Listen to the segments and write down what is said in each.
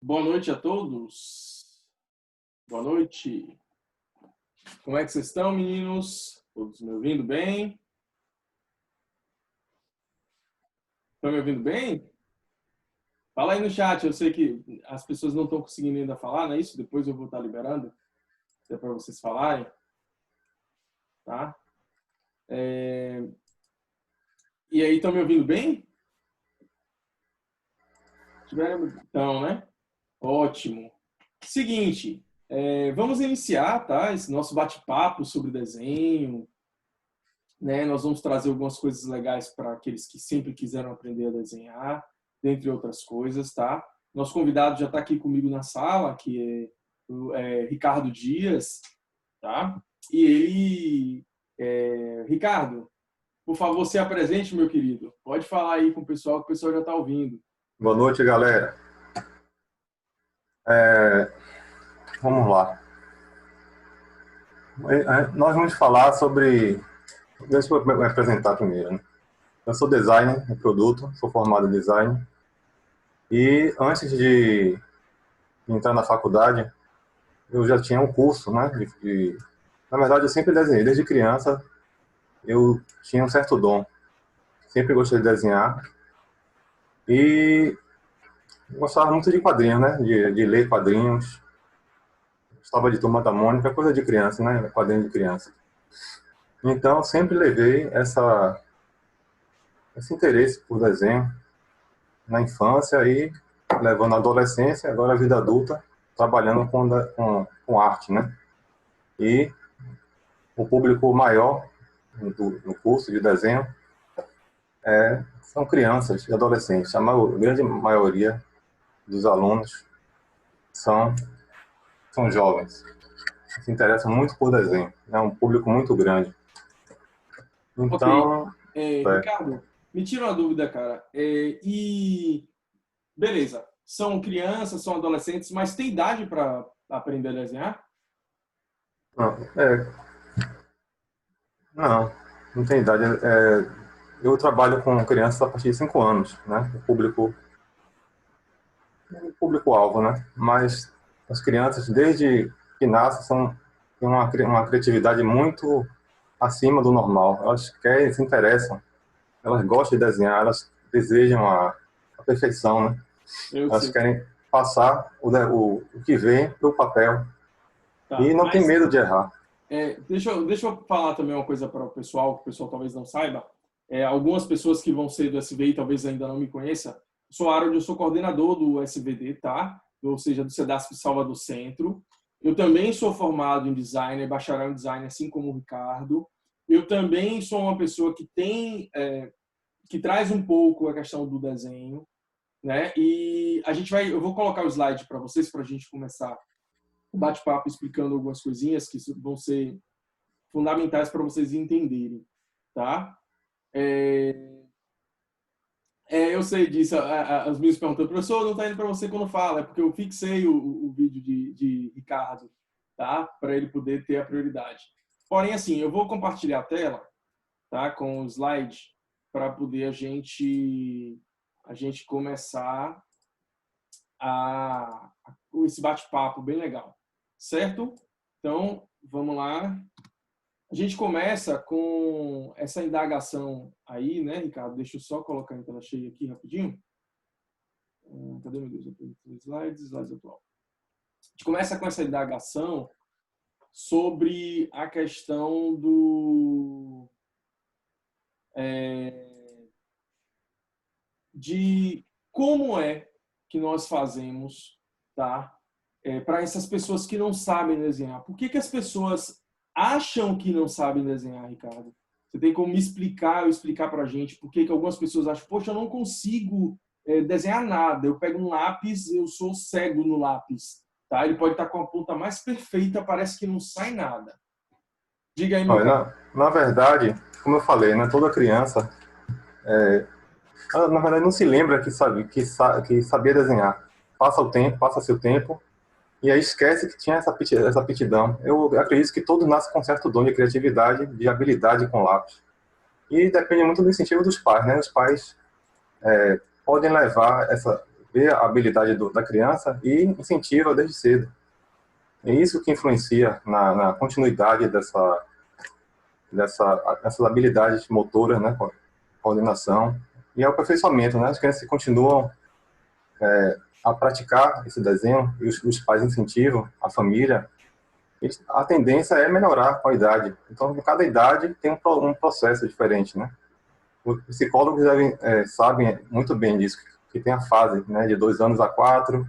Boa noite a todos. Boa noite. Como é que vocês estão, meninos? Todos me ouvindo bem? Estão me ouvindo bem? Fala aí no chat. Eu sei que as pessoas não estão conseguindo ainda falar, não é isso? Depois eu vou estar liberando, se é para vocês falarem. Tá? E aí, estão me ouvindo bem? Então, né? Ótimo. Seguinte, vamos iniciar, tá? Esse nosso bate-papo sobre desenho, né? Nós vamos trazer algumas coisas legais para aqueles que sempre quiseram aprender a desenhar, dentre outras coisas, tá? Nosso convidado já está aqui comigo na sala, que é o Ricardo Dias, tá? E ele... Ricardo, por favor, se apresente, meu querido. Pode falar aí com o pessoal, que o pessoal já está ouvindo. Boa noite, galera. Vamos lá. Nós vamos falar sobre... Deixa eu me apresentar primeiro, né? Eu sou designer de produto, sou formado em design. E antes de entrar na faculdade, eu já tinha um curso, né? Na verdade, eu sempre desenhei. Desde criança, eu tinha um certo dom. Sempre gostei de desenhar. E gostava muito de quadrinhos, né? De ler quadrinhos. Gostava de Turma da Mônica, coisa de criança, né? Quadrinho de criança. Então, eu sempre levei esse interesse por desenho na infância e levando na adolescência, agora a vida adulta, trabalhando com arte, né? E o público maior no curso de desenho são crianças e adolescentes. A grande maioria dos alunos são, são jovens, se interessam muito por desenho. É um público muito grande. Ok. Então, Ricardo, me tira uma dúvida, cara. Beleza, são crianças, são adolescentes, mas tem idade para aprender a desenhar? não, não, não tem idade. Eu trabalho com crianças a partir de 5 anos, né? O público-alvo, né? Mas as crianças, desde que nascem, têm uma criatividade muito acima do normal. Elas querem, se interessam, elas gostam de desenhar, elas desejam a perfeição, né? Eu Elas sei. querem passar o que vem para o papel e Tá, não tem mas medo de errar. deixa eu falar também uma coisa para o pessoal, que o pessoal talvez não saiba. Algumas pessoas que vão ser do SVD talvez ainda não me conheçam. Sou Harold, eu sou coordenador do SVD, tá? Ou seja, do SEDASP Salvador Centro. Eu também sou formado em design, bacharel em design, assim como o Ricardo. Eu também sou uma pessoa que que traz um pouco a questão do desenho, né? E eu vou colocar o slide para vocês para a gente começar o bate-papo explicando algumas coisinhas que vão ser fundamentais para vocês entenderem, tá? Eu sei disso. As minhas perguntam, professor, não está indo para você quando fala, é porque eu fixei o vídeo de Ricardo, tá? Para ele poder ter a prioridade. Porém, assim, eu vou compartilhar a tela, tá? Com o slide para poder a gente começar esse bate-papo bem legal, certo? Então, vamos lá. A gente começa com essa indagação aí, né, Ricardo? Deixa eu só colocar em tela cheia aqui rapidinho. Cadê, meu Deus? Slides atual. A gente começa com essa indagação sobre a questão de como é que nós fazemos, tá? Para essas pessoas que não sabem desenhar. Por que as pessoas acham que não sabem desenhar, Ricardo? Você tem como me explicar ou explicar para a gente por que algumas pessoas acham, poxa, eu não consigo desenhar nada. Eu pego um lápis, eu sou cego no lápis. Tá? Ele pode estar com a ponta mais perfeita, parece que não sai nada. Diga aí, meu Olha, cara. na verdade, como eu falei, né, toda criança, ela, na verdade, não se lembra que sabia desenhar. Passa-se o tempo, e aí esquece que tinha essa aptidão. Eu acredito que todos nascem com um certo dom de criatividade, de habilidade com lápis. E depende muito do incentivo dos pais, né? Os pais podem levar vê a habilidade da criança e incentiva desde cedo. É isso que influencia na continuidade dessas habilidades motoras, né, coordenação e aperfeiçoamento, né? As crianças continuam a praticar esse desenho e os pais incentivam a família. A tendência é melhorar com a idade. Então, cada idade tem um processo diferente, né? Os psicólogos sabem muito bem disso, que tem a fase, né, de 2 anos a 4,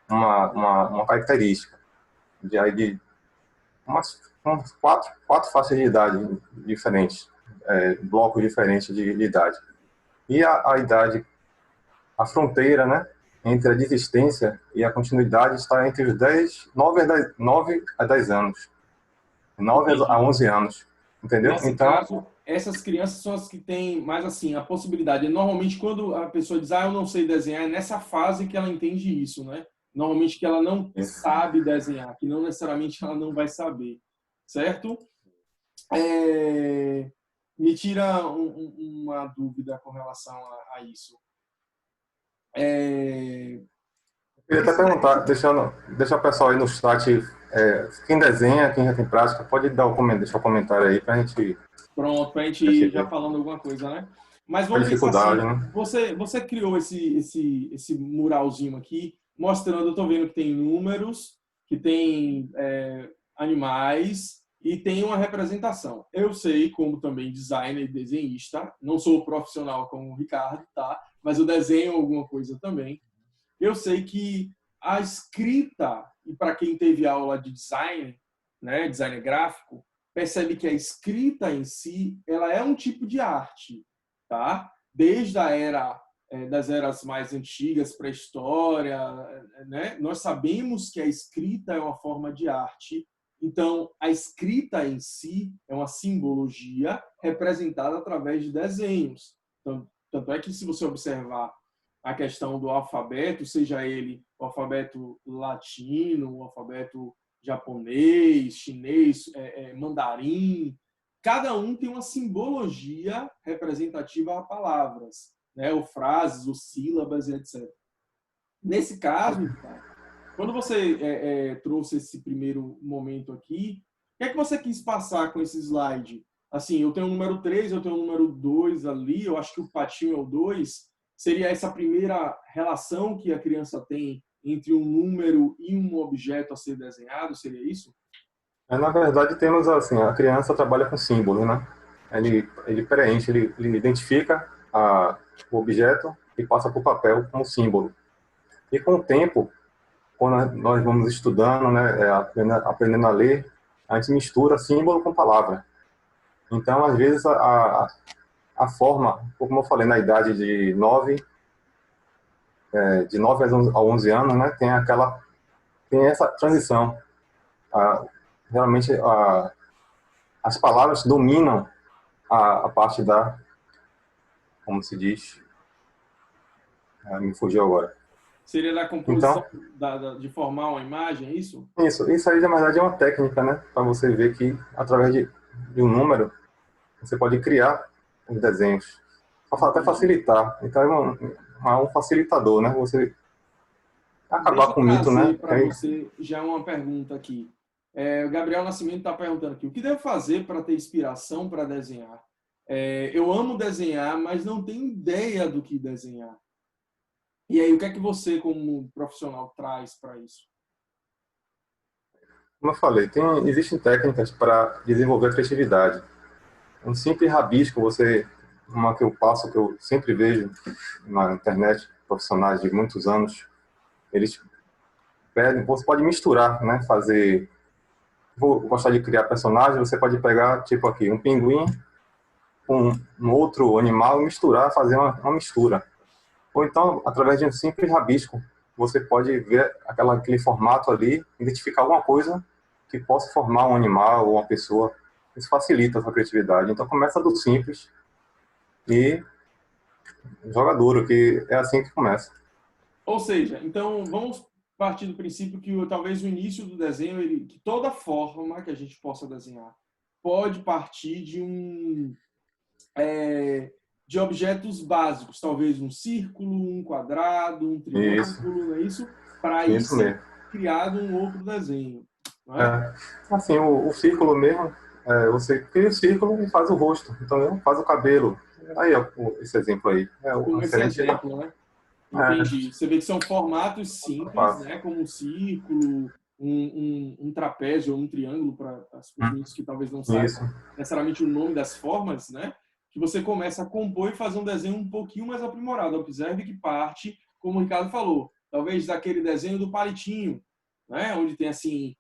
uma característica de umas quatro faixas de idade diferentes, blocos diferentes de idade. E a idade, a fronteira, né, entre a desistência e a continuidade está entre os 9 a 10 anos. 9 Entendi. a 11 anos. Entendeu? Nesse Então, caso, essas crianças são as que têm mais assim a possibilidade. Normalmente, quando a pessoa diz, eu não sei desenhar, é nessa fase que ela entende isso, né? Normalmente que ela não sabe desenhar, que não necessariamente ela não vai saber, certo? Me tira uma dúvida com relação a isso. eu queria até perguntar, deixar o pessoal aí no chat, quem desenha, quem já tem prática, pode deixar o comentário aí para a gente Pronto, para a gente ir já perceber falando alguma coisa, né? Mas a vamos pensar dificuldade, assim, né? você criou esse muralzinho aqui, mostrando, eu estou vendo que tem números, que tem animais e tem uma representação. Eu sei, como também designer e desenhista, não sou profissional como o Ricardo, tá? Mas eu desenho alguma coisa também. Eu sei que a escrita, e para quem teve aula de design, né, design gráfico, percebe que a escrita em si, ela é um tipo de arte, tá? Desde a era das eras mais antigas, pré-história, né? Nós sabemos que a escrita é uma forma de arte. Então, a escrita em si é uma simbologia representada através de desenhos. Tanto é que, se você observar a questão do alfabeto, seja ele o alfabeto latino, o alfabeto japonês, chinês, mandarim, cada um tem uma simbologia representativa a palavras, né? Ou frases, ou sílabas, etc. Nesse caso, quando você trouxe esse primeiro momento aqui, o que é que você quis passar com esse slide? Assim, eu tenho o número 3, eu tenho o número 2 ali, eu acho que o patinho é o 2. Seria essa primeira relação que a criança tem entre um número e um objeto a ser desenhado? Seria isso? Na verdade, temos assim, a criança trabalha com símbolo, né? Ele preenche, ele identifica o objeto e passa para o papel como símbolo. E com o tempo, quando nós vamos estudando, né, aprendendo a ler, a gente mistura símbolo com palavra. Então, às vezes, a forma, como eu falei, na idade de 9 a 11 anos, né, tem essa transição. Realmente, as palavras dominam a parte como se diz, me fugiu agora. Seria da composição, Então, de formar uma imagem, é isso? isso aí, na verdade, é uma técnica, né, para você ver que, através de um número, você pode criar os desenhos. Até facilitar. Então, é um facilitador, né? Você Deixa acabar eu com o mito, né? trazer para você já uma pergunta aqui. O Gabriel Nascimento está perguntando aqui: o que devo fazer para ter inspiração para desenhar? Eu amo desenhar, mas não tenho ideia do que desenhar. E aí, o que é que você, como profissional, traz para isso? Como eu falei, existem técnicas para desenvolver a criatividade. Um simples rabisco, uma que eu passo, que eu sempre vejo na internet, profissionais de muitos anos, eles pedem, você pode misturar, né? Vou gostar de criar personagens, você pode pegar, tipo aqui, um pinguim com um outro animal e misturar, fazer uma mistura. Ou então, através de um simples rabisco, você pode ver aquele formato ali, identificar alguma coisa que possa formar um animal ou uma pessoa. Isso facilita a sua criatividade. Então, começa do simples e joga duro, que é assim que começa. Ou seja, então vamos partir do princípio que talvez o início do desenho, que toda forma que a gente possa desenhar, pode partir de objetos básicos, talvez um círculo, um quadrado, um triângulo, não é isso? Para aí Isso ser mesmo. criado um outro desenho, não é? Assim, o círculo mesmo, você cria o círculo e faz o rosto, então faz o cabelo. Aí, ó, esse exemplo aí. É um Como esse excelente. exemplo, né? É, Entendi. Você vê que são formatos simples, fácil. né? Como um círculo, um trapézio ou um triângulo para os meninos que talvez não Isso, saibam necessariamente o nome das formas, né? Que você começa a compor e fazer um desenho um pouquinho mais aprimorado. Observe que parte, como o Ricardo falou, talvez daquele desenho do palitinho, né? Onde tem assim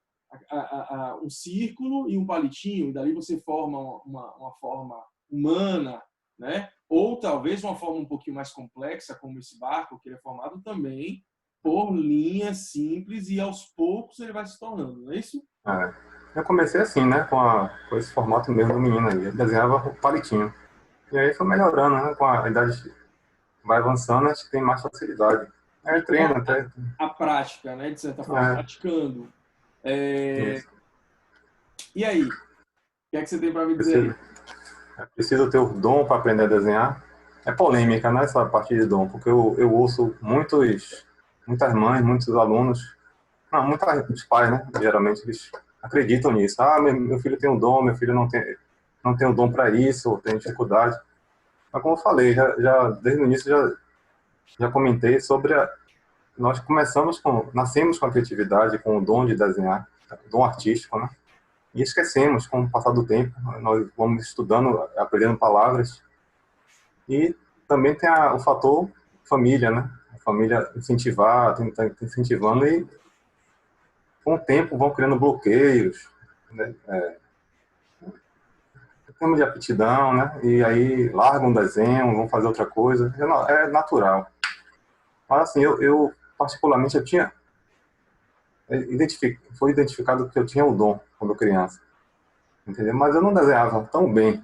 um círculo e um palitinho, e dali você forma uma forma humana, né? Ou talvez uma forma um pouquinho mais complexa, como esse barco, que ele é formado também por linhas simples e aos poucos ele vai se tornando, não é isso? é. Eu comecei assim, né, com esse formato mesmo do menino aí. Eu desenhava o palitinho. E aí foi melhorando, né, com a idade vai avançando, a gente tem mais facilidade. Aí E com treino até. a prática, né, de certa forma, É, praticando. É, isso. e aí? O que é que você tem para me dizer aí? Preciso, preciso ter o dom para aprender a desenhar. É polêmica, né, essa parte de dom, porque eu ouço muitas mães, muitos alunos, não, muitos pais, né, geralmente eles acreditam nisso. Ah, meu filho tem um dom, meu filho não tem o dom para isso, ou tem dificuldade. Mas como eu falei, desde o início já comentei sobre nós nascemos com a criatividade, com o dom de desenhar, dom artístico, né? E esquecemos, com o passar do tempo, nós vamos estudando, aprendendo palavras. E também tem o fator família, né? A família incentivar, incentivando e com o tempo vão criando bloqueios, né? Temos de aptidão, né? E aí largam o desenho, vão fazer outra coisa. É natural. Mas assim, eu particularmente eu tinha foi identificado que eu tinha o dom quando criança, entendeu? Mas eu não desenhava tão bem.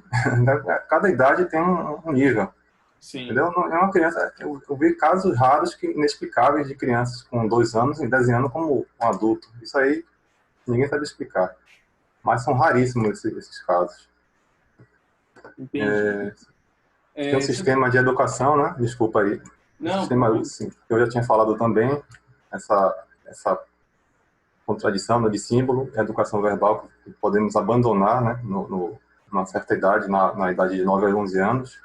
Cada idade tem um nível, Sim, entendeu? Não é uma criança. Eu vi casos raros inexplicáveis de crianças com 2 anos e desenhando como um adulto. Isso aí ninguém sabe explicar. Mas são raríssimos esses casos. entendi. Tem um É, sistema de educação, né? Desculpa aí. Um não, sistema, pode. assim, que eu já tinha falado também, essa contradição, né, de símbolo, a educação verbal que podemos abandonar, né, numa certa idade, na idade de 9 a 11 anos,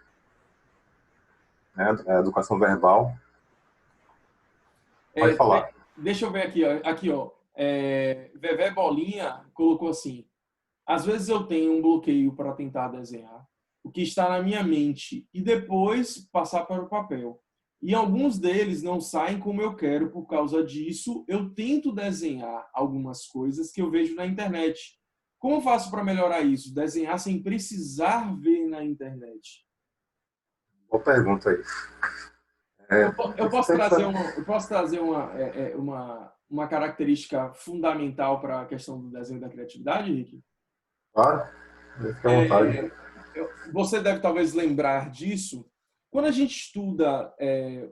né, a educação verbal. Pode É, falar. deixa eu ver aqui, ó. Aqui, ó. Vevé Bolinha colocou assim: às vezes eu tenho um bloqueio para tentar desenhar o que está na minha mente e depois passar para o papel. E alguns deles não saem como eu quero por causa disso. Eu tento desenhar algumas coisas que eu vejo na internet. Como eu faço para melhorar isso? Desenhar sem precisar ver na internet. Boa pergunta aí. Eu Isso posso tem que trazer ser, uma característica fundamental para a questão do desenho da criatividade, Rick? claro, fique à vontade. Você deve talvez lembrar disso. Quando a gente estuda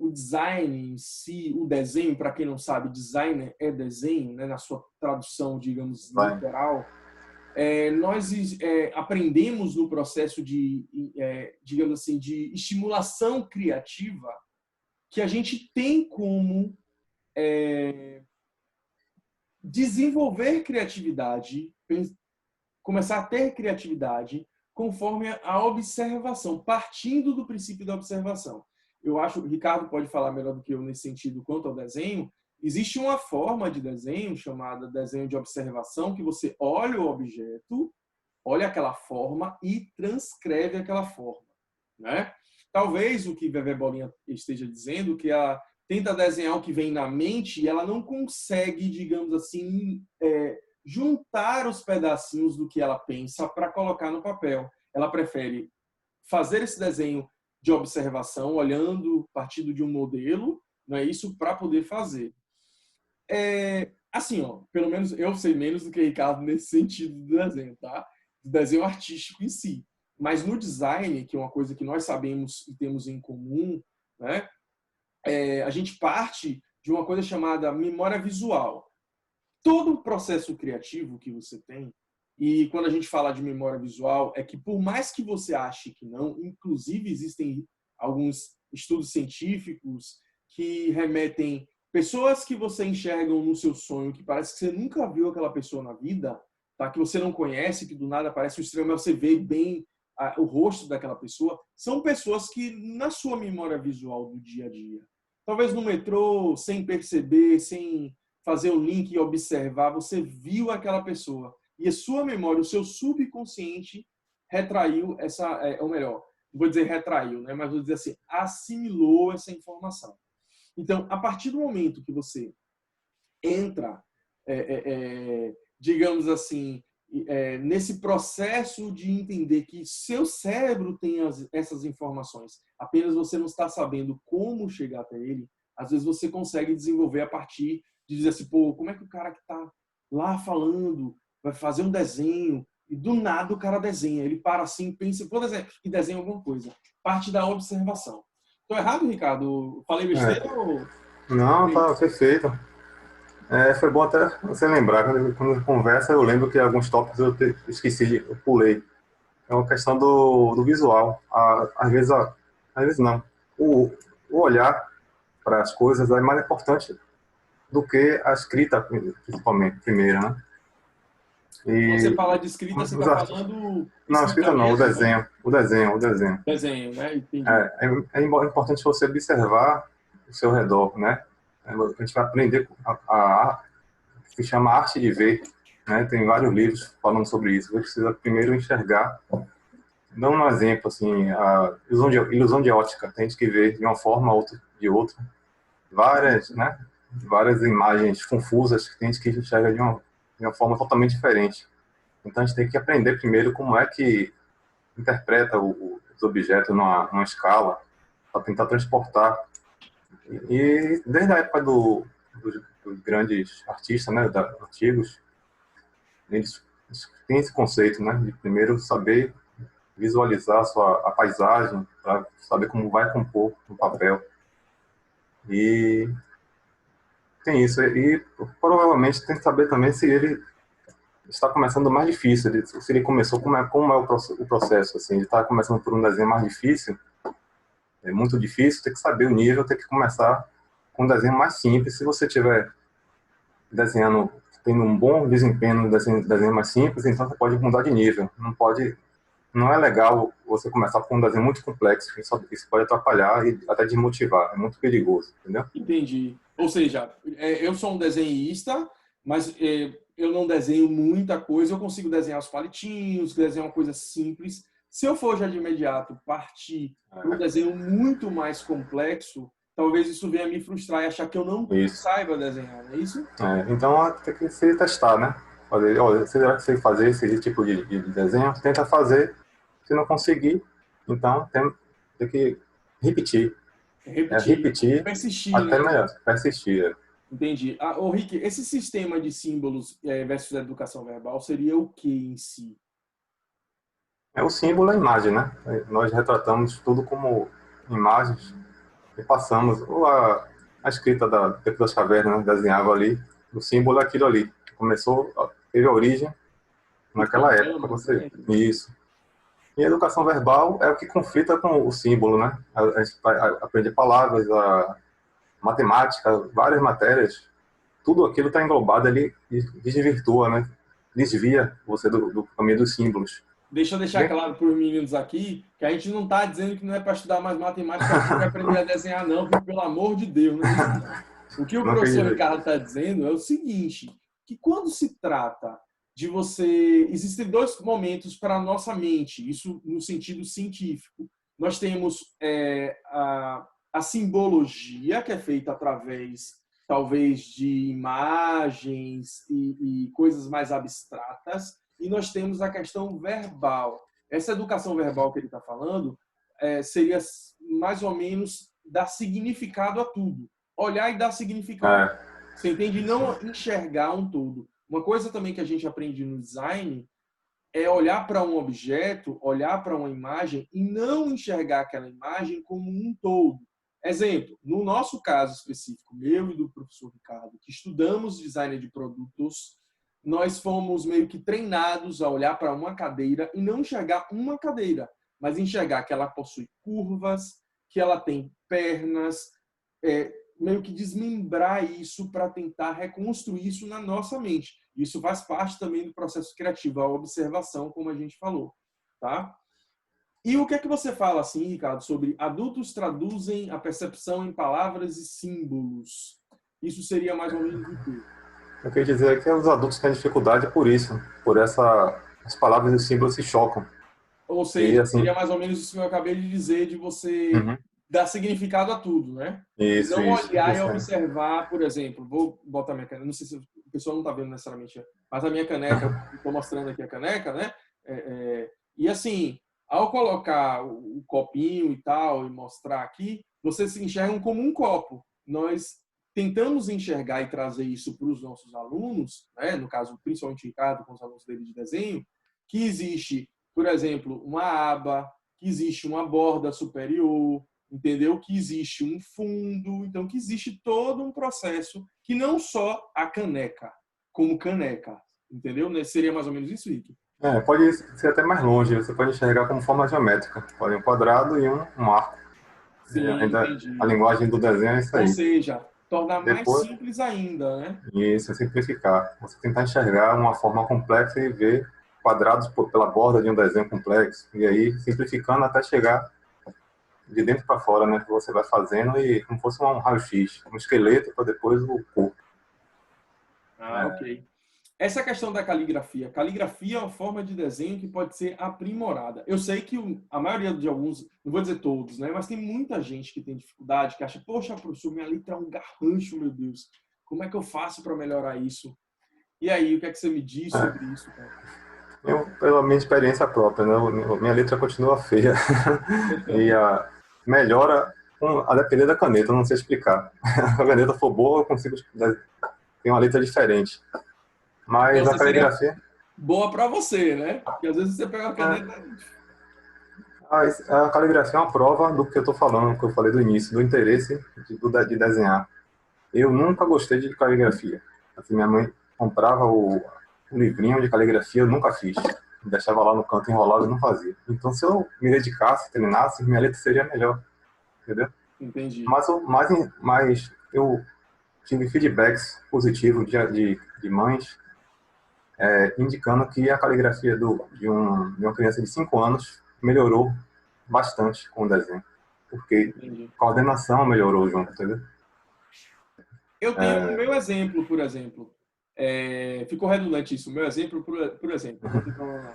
o design em si, o desenho, para quem não sabe, designer é desenho, né, na sua tradução, digamos, Vai. literal, nós aprendemos no processo digamos assim, de estimulação criativa que a gente tem como desenvolver criatividade, começar a ter criatividade conforme a observação, partindo do princípio da observação. Eu acho, o Ricardo pode falar melhor do que eu nesse sentido quanto ao desenho. Existe uma forma de desenho chamada desenho de observação, que você olha o objeto, olha aquela forma e transcreve aquela forma, né? Talvez o que Vevé Bolinha esteja dizendo, que ela tenta desenhar o que vem na mente e ela não consegue, digamos assim, juntar os pedacinhos do que ela pensa para colocar no papel. Ela prefere fazer esse desenho de observação, olhando, partindo de um modelo, não é isso, para poder fazer. Assim, ó, pelo menos eu sei menos do que o Ricardo nesse sentido do desenho, tá? Do desenho artístico em si. Mas no design, que é uma coisa que nós sabemos e temos em comum, né? A gente parte de uma coisa chamada memória visual. Todo o processo criativo que você tem, e quando a gente fala de memória visual, é que por mais que você ache que não, inclusive existem alguns estudos científicos que remetem pessoas que você enxerga no seu sonho, que parece que você nunca viu aquela pessoa na vida, tá? Que você não conhece, que do nada aparece um estranho, mas você vê bem o rosto daquela pessoa, são pessoas que, na sua memória visual do dia a dia, talvez no metrô, sem perceber, sem fazer o link e observar, você viu aquela pessoa. E a sua memória, o seu subconsciente retraiu ou melhor, não vou dizer retraiu, né? Mas vou dizer assim, assimilou essa informação. Então, a partir do momento que você entra, digamos assim, nesse processo de entender que seu cérebro tem essas informações, apenas você não está sabendo como chegar até ele, às vezes você consegue desenvolver a partir de dizer assim, pô, como é que o cara que está lá falando vai fazer um desenho e do nada o cara desenha, ele para assim, pensa, por exemplo, e desenha alguma coisa. Parte da observação. Estou errado, Ricardo? Falei besteira ou... Não, tá perfeito. Foi bom até você lembrar, quando conversa eu lembro que alguns tópicos esqueci, eu pulei. É uma questão do visual. Às vezes não. O, o olhar para as coisas é mais importante do que a escrita, principalmente, primeiro, né? Quando você E fala de escrita, você os está artistas... falando Não, escrita escrita não, o mesmo, né? desenho, o desenho, o desenho. Desenho, né? Entendi. É importante você observar o seu redor, né? A gente vai aprender se chama Arte de Ver, né? Tem vários livros falando sobre isso. Você precisa primeiro enxergar, dando um exemplo, assim, a ilusão de ótica. Tem gente que vê de uma forma, outra de outra. Várias, né? Várias imagens confusas que tem gente que enxerga de uma forma totalmente diferente. Então a gente tem que aprender primeiro como é que interpreta os objetos numa escala para tentar transportar. E desde a época dos grandes artistas, né, antigos, eles têm esse conceito, né, de primeiro saber visualizar a paisagem, para saber como vai compor no papel. E tem isso. E provavelmente tem que saber também se ele está começando mais difícil, se ele começou, como é o processo, assim, ele está começando por um desenho mais difícil, é muito difícil, tem que saber o nível, tem que começar com um desenho mais simples. Se você tiver desenhando, tendo um bom desempenho no desenho mais simples, então você pode mudar de nível. Não é legal você começar com um desenho muito complexo, isso pode atrapalhar e até desmotivar, é muito perigoso, entendeu? Entendi. Ou seja, eu sou um desenhista, mas eu não desenho muita coisa, eu consigo desenhar os palitinhos, desenhar uma coisa simples. Se eu for já de imediato partir para um desenho muito mais complexo, talvez isso venha me frustrar e achar que eu não Isso. saiba desenhar, não é isso? Então tem que se testar, né? Olha, você vai fazer esse tipo de desenho, tenta fazer. Se não conseguir, então tem que repetir. Repetir, Repetir persistir, até né? melhor, persistir. Entendi. Ô, Rick, esse sistema de símbolos versus educação verbal seria o que em si? O símbolo é a imagem, né? Nós retratamos tudo como imagens e passamos. Ou a escrita da Tempo das Cavernas, né? Desenhava ali, o símbolo é aquilo ali. Começou, teve origem naquela época. Isso. E a educação verbal é o que conflita com o símbolo, né? A gente aprende palavras, a matemática, várias matérias, tudo aquilo está englobado ali e desvirtua, né? Desvia você do caminho dos símbolos. Deixa eu deixar claro para os meninos aqui que a gente não está dizendo que não é para estudar mais matemática para aprender a desenhar, não, viu? Pelo amor de Deus. Não é isso, não. O que o professor Ricardo está dizendo é o seguinte, que quando se trata de você... Existem dois momentos para a nossa mente, isso no sentido científico. Nós temos a simbologia, que é feita através, talvez, de imagens e coisas mais abstratas, e nós temos a questão verbal. Essa educação verbal que ele está falando seria mais ou menos dar significado a tudo. Olhar e dar significado. Você entende? Não enxergar um todo. Uma coisa também que a gente aprende no design é olhar para um objeto, olhar para uma imagem e não enxergar aquela imagem como um todo. Exemplo, no nosso caso específico, meu e do professor Ricardo, que estudamos design de produtos, nós fomos meio que treinados a olhar para uma cadeira e não enxergar uma cadeira, mas enxergar que ela possui curvas, que ela tem pernas, meio que desmembrar isso para tentar reconstruir isso na nossa mente. Isso faz parte também do processo criativo, a observação, como a gente falou, tá? E o que é que você fala, assim, Ricardo, sobre adultos traduzem a percepção em palavras e símbolos? Isso seria mais ou menos o quê? Eu queria dizer que os adultos têm dificuldade por isso, as palavras e os símbolos se chocam. Ou E seja, assim, seria mais ou menos isso que eu acabei de dizer, de você uhum, dar significado a tudo, né? E não olhar e isso é. observar, por exemplo, vou botar minha caneca, não sei se o pessoal não está vendo necessariamente, mas a minha caneca, estou mostrando aqui a caneca, né? E assim, ao colocar o copinho e tal, e mostrar aqui, vocês se enxergam como um copo. Nós tentamos enxergar e trazer isso para os nossos alunos, né? No caso, principalmente o Ricardo, com os alunos dele de desenho, que existe, por exemplo, uma aba, que existe uma borda superior, entendeu? Que existe um fundo, então que existe todo um processo que não só a caneca, como caneca, entendeu? Seria mais ou menos isso, Rick? Pode ser até mais longe, você pode enxergar como forma geométrica. Pode um quadrado e um arco. Sim, Ainda a entendi. linguagem do desenho é isso Ou aí. seja, tornar mais Depois, simples ainda, né? isso é simplificar. Você tentar enxergar uma forma complexa e ver quadrados pela borda de um desenho complexo. E aí, simplificando até chegar de dentro para fora, né? Que você vai fazendo e como fosse um raio-x, um esqueleto para depois o corpo. Ah, ok. Essa questão da caligrafia. Caligrafia é uma forma de desenho que pode ser aprimorada. Eu sei que a maioria de alguns, não vou dizer todos, né? Mas tem muita gente que tem dificuldade, que acha, poxa, professor, minha letra é um garrancho, meu Deus. Como é que eu faço para melhorar isso? E aí, o que é que você me diz sobre isso, cara? Eu, pela minha experiência própria, né? Minha letra continua feia. E melhora a depender da caneta, eu não sei explicar. Se a caneta for boa, eu consigo ter uma letra diferente. Então, Mas a você seria caligrafia, boa para você, né? Porque às vezes você pega uma caneta. a caligrafia é uma prova do que eu estou falando, que eu falei do início, do interesse de desenhar. Eu nunca gostei de caligrafia. Assim, minha mãe comprava o livrinho de caligrafia, eu nunca fiz. Deixava lá no canto enrolado e não fazia. Então, se eu me dedicasse, terminasse, minha letra seria melhor, entendeu? Entendi. Mas eu tive feedbacks positivos de mães indicando que a caligrafia de uma criança de 5 anos melhorou bastante com o desenho. Porque Entendi. a coordenação melhorou junto, entendeu? Eu tenho o meu exemplo, por exemplo. Ficou redundante isso. O meu exemplo, por exemplo. Não tem problema não.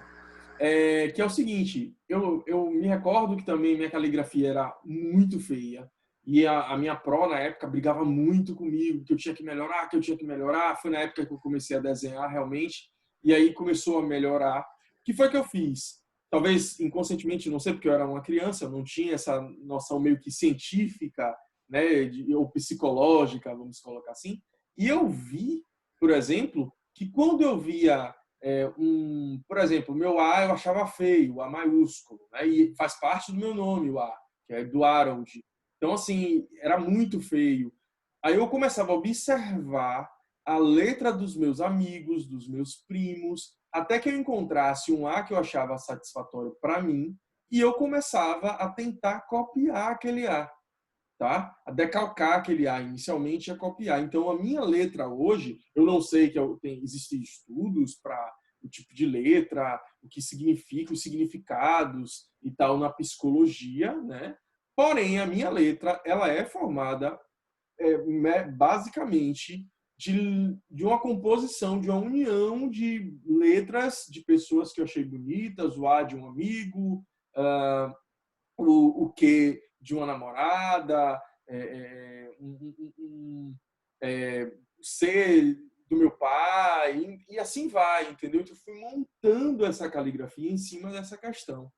Que é o seguinte, eu me recordo que também minha caligrafia era muito feia. E a minha pró, na época, brigava muito comigo, que eu tinha que melhorar, que eu tinha que melhorar. Foi na época que eu comecei a desenhar realmente. E aí começou a melhorar. O que foi que eu fiz? Talvez inconscientemente, não sei, porque eu era uma criança, eu não tinha essa noção meio que científica, né, ou psicológica, vamos colocar assim. E eu vi, por exemplo, que quando eu via por exemplo, o meu A eu achava feio, o A maiúsculo, né? E faz parte do meu nome, o A, que é do Harold. Então, assim, era muito feio. Aí eu começava a observar a letra dos meus amigos, dos meus primos, até que eu encontrasse um A que eu achava satisfatório para mim, e eu começava a tentar copiar aquele A, tá? A decalcar aquele A inicialmente a copiar. Então, a minha letra hoje, eu não sei que existem estudos para o tipo de letra, o que significa, os significados e tal na psicologia, né? Porém, a minha letra, ela é formada basicamente de uma composição, de uma união de letras de pessoas que eu achei bonitas, o A de um amigo, o que de uma namorada, ser do meu pai, e assim vai, entendeu? Então, eu fui montando essa caligrafia em cima dessa questão.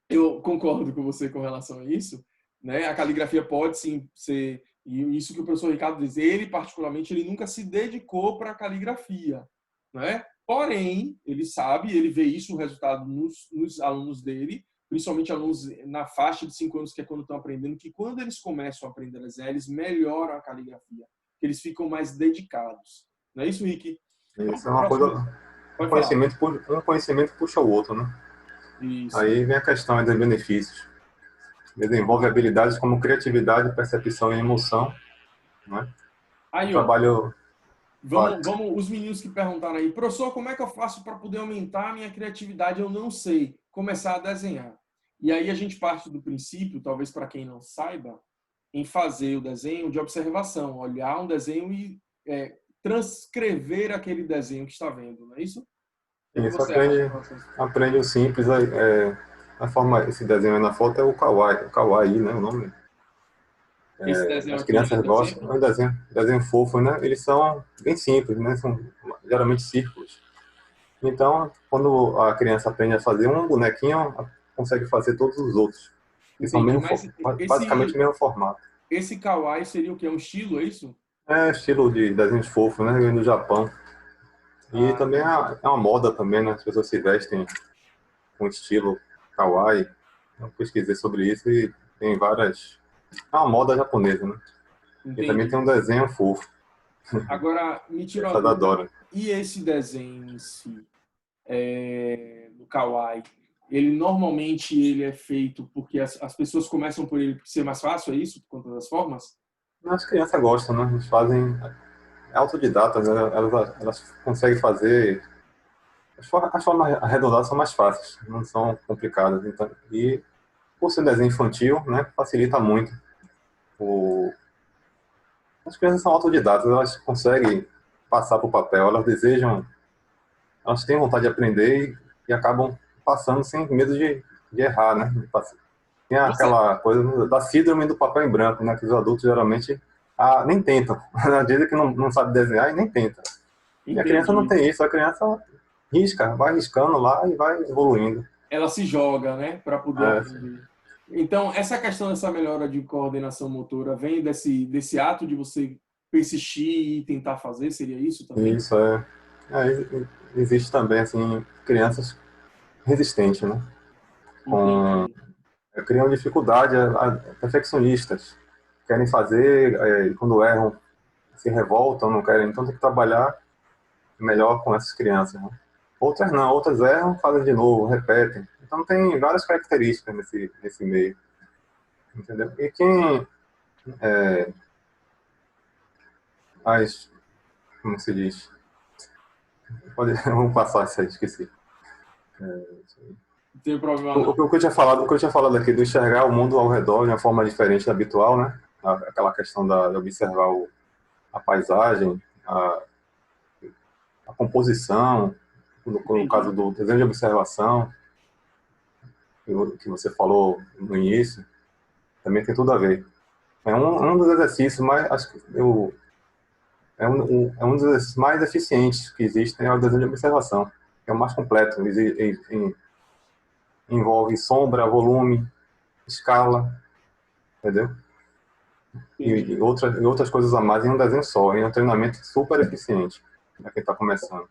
Eu concordo com você com relação a isso, né? A caligrafia pode sim ser, e isso que o professor Ricardo diz, ele particularmente, ele nunca se dedicou para a caligrafia, né? Porém, ele sabe, ele vê isso, o resultado nos alunos dele, principalmente alunos na faixa de 5 anos, que é quando estão aprendendo, que quando eles começam a aprender a desenhar, eles melhoram a caligrafia, que eles ficam mais dedicados. Não é isso, Rick? Vamos Isso é para o uma próximo. coisa, Pode falar. um conhecimento puxa o outro, né? Isso. Aí vem a questão dos benefícios. desenvolve habilidades como criatividade, percepção e emoção, né? Um Aí, ó, trabalho... vamos, os meninos que perguntaram aí, professor, como é que eu faço para poder aumentar a minha criatividade? Eu não sei. Começar a desenhar. E aí a gente parte do princípio, talvez para quem não saiba, em fazer o desenho de observação, olhar um desenho e transcrever aquele desenho que está vendo, não é isso? O que Isso, você acha, professor? aprende o simples, a forma, esse desenho aí na foto é o kawaii, né, o nome. Esse desenho As aqui é crianças um gostam, exemplo? é um desenho fofo, né, eles são bem simples, né, são geralmente círculos. Então, quando a criança aprende a fazer um bonequinho, ela consegue fazer todos os outros, que são Entendi. Mas basicamente o mesmo formato. esse kawaii seria o que? Um estilo, é isso? É estilo de desenhos fofos, né, no Japão. E Ah, também entendi. é uma moda também, né, as pessoas se vestem com estilo kawaii. Eu pesquisei sobre isso e tem várias... É uma moda japonesa, né? E também tem Entendi. um desenho fofo, Agora, me tira uma essa da dúvida. Dora. E esse desenho em si, do kawaii, ele normalmente ele é feito porque as pessoas começam por ele por ser mais fácil, é isso? Por conta das formas? As crianças gostam, né? Eles fazem autodidatas, né? Elas conseguem fazer... As formas arredondadas são mais fáceis, não são complicadas. Então, e por ser desenho infantil, né? Facilita muito. O... As crianças são autodidatas, elas conseguem passar para o papel, elas desejam, elas têm vontade de aprender e acabam passando sem medo de errar, né? Tem Você, aquela coisa da síndrome do papel em branco, né? Que os adultos geralmente nem tentam. Dizem que não sabe desenhar e nem tenta. E a criança não entendi. tem isso, a criança risca, vai riscando lá e vai evoluindo. Ela se joga, né, para poder É, aprender. Então, essa questão dessa melhora de coordenação motora vem desse ato de você persistir e tentar fazer, seria isso também? isso existe também, assim, crianças resistentes, né? Com, Entendi. criam dificuldade, perfeccionistas. Querem fazer, e quando erram, se revoltam, não querem. Então tem que trabalhar melhor com essas crianças, né? Outras não, outras erram, fazem de novo, repetem. Então tem várias características nesse meio, entendeu? E quem as, como se diz? Vamos passar isso aí, esqueci. Não tem problema O, não. o que o que eu tinha falado aqui, do enxergar o mundo ao redor de uma forma diferente da habitual, né? Aquela questão de observar a paisagem, a composição, no caso Entendi. do desenho de observação, que você falou no início, também tem tudo a ver. É um dos exercícios mais, acho que é um dos exercícios mais eficientes que existem, é o desenho de observação, que é o mais completo, envolve sombra, volume, escala, entendeu? E Entendi. outras coisas a mais em um desenho só, em um treinamento super eficiente para quem está começando.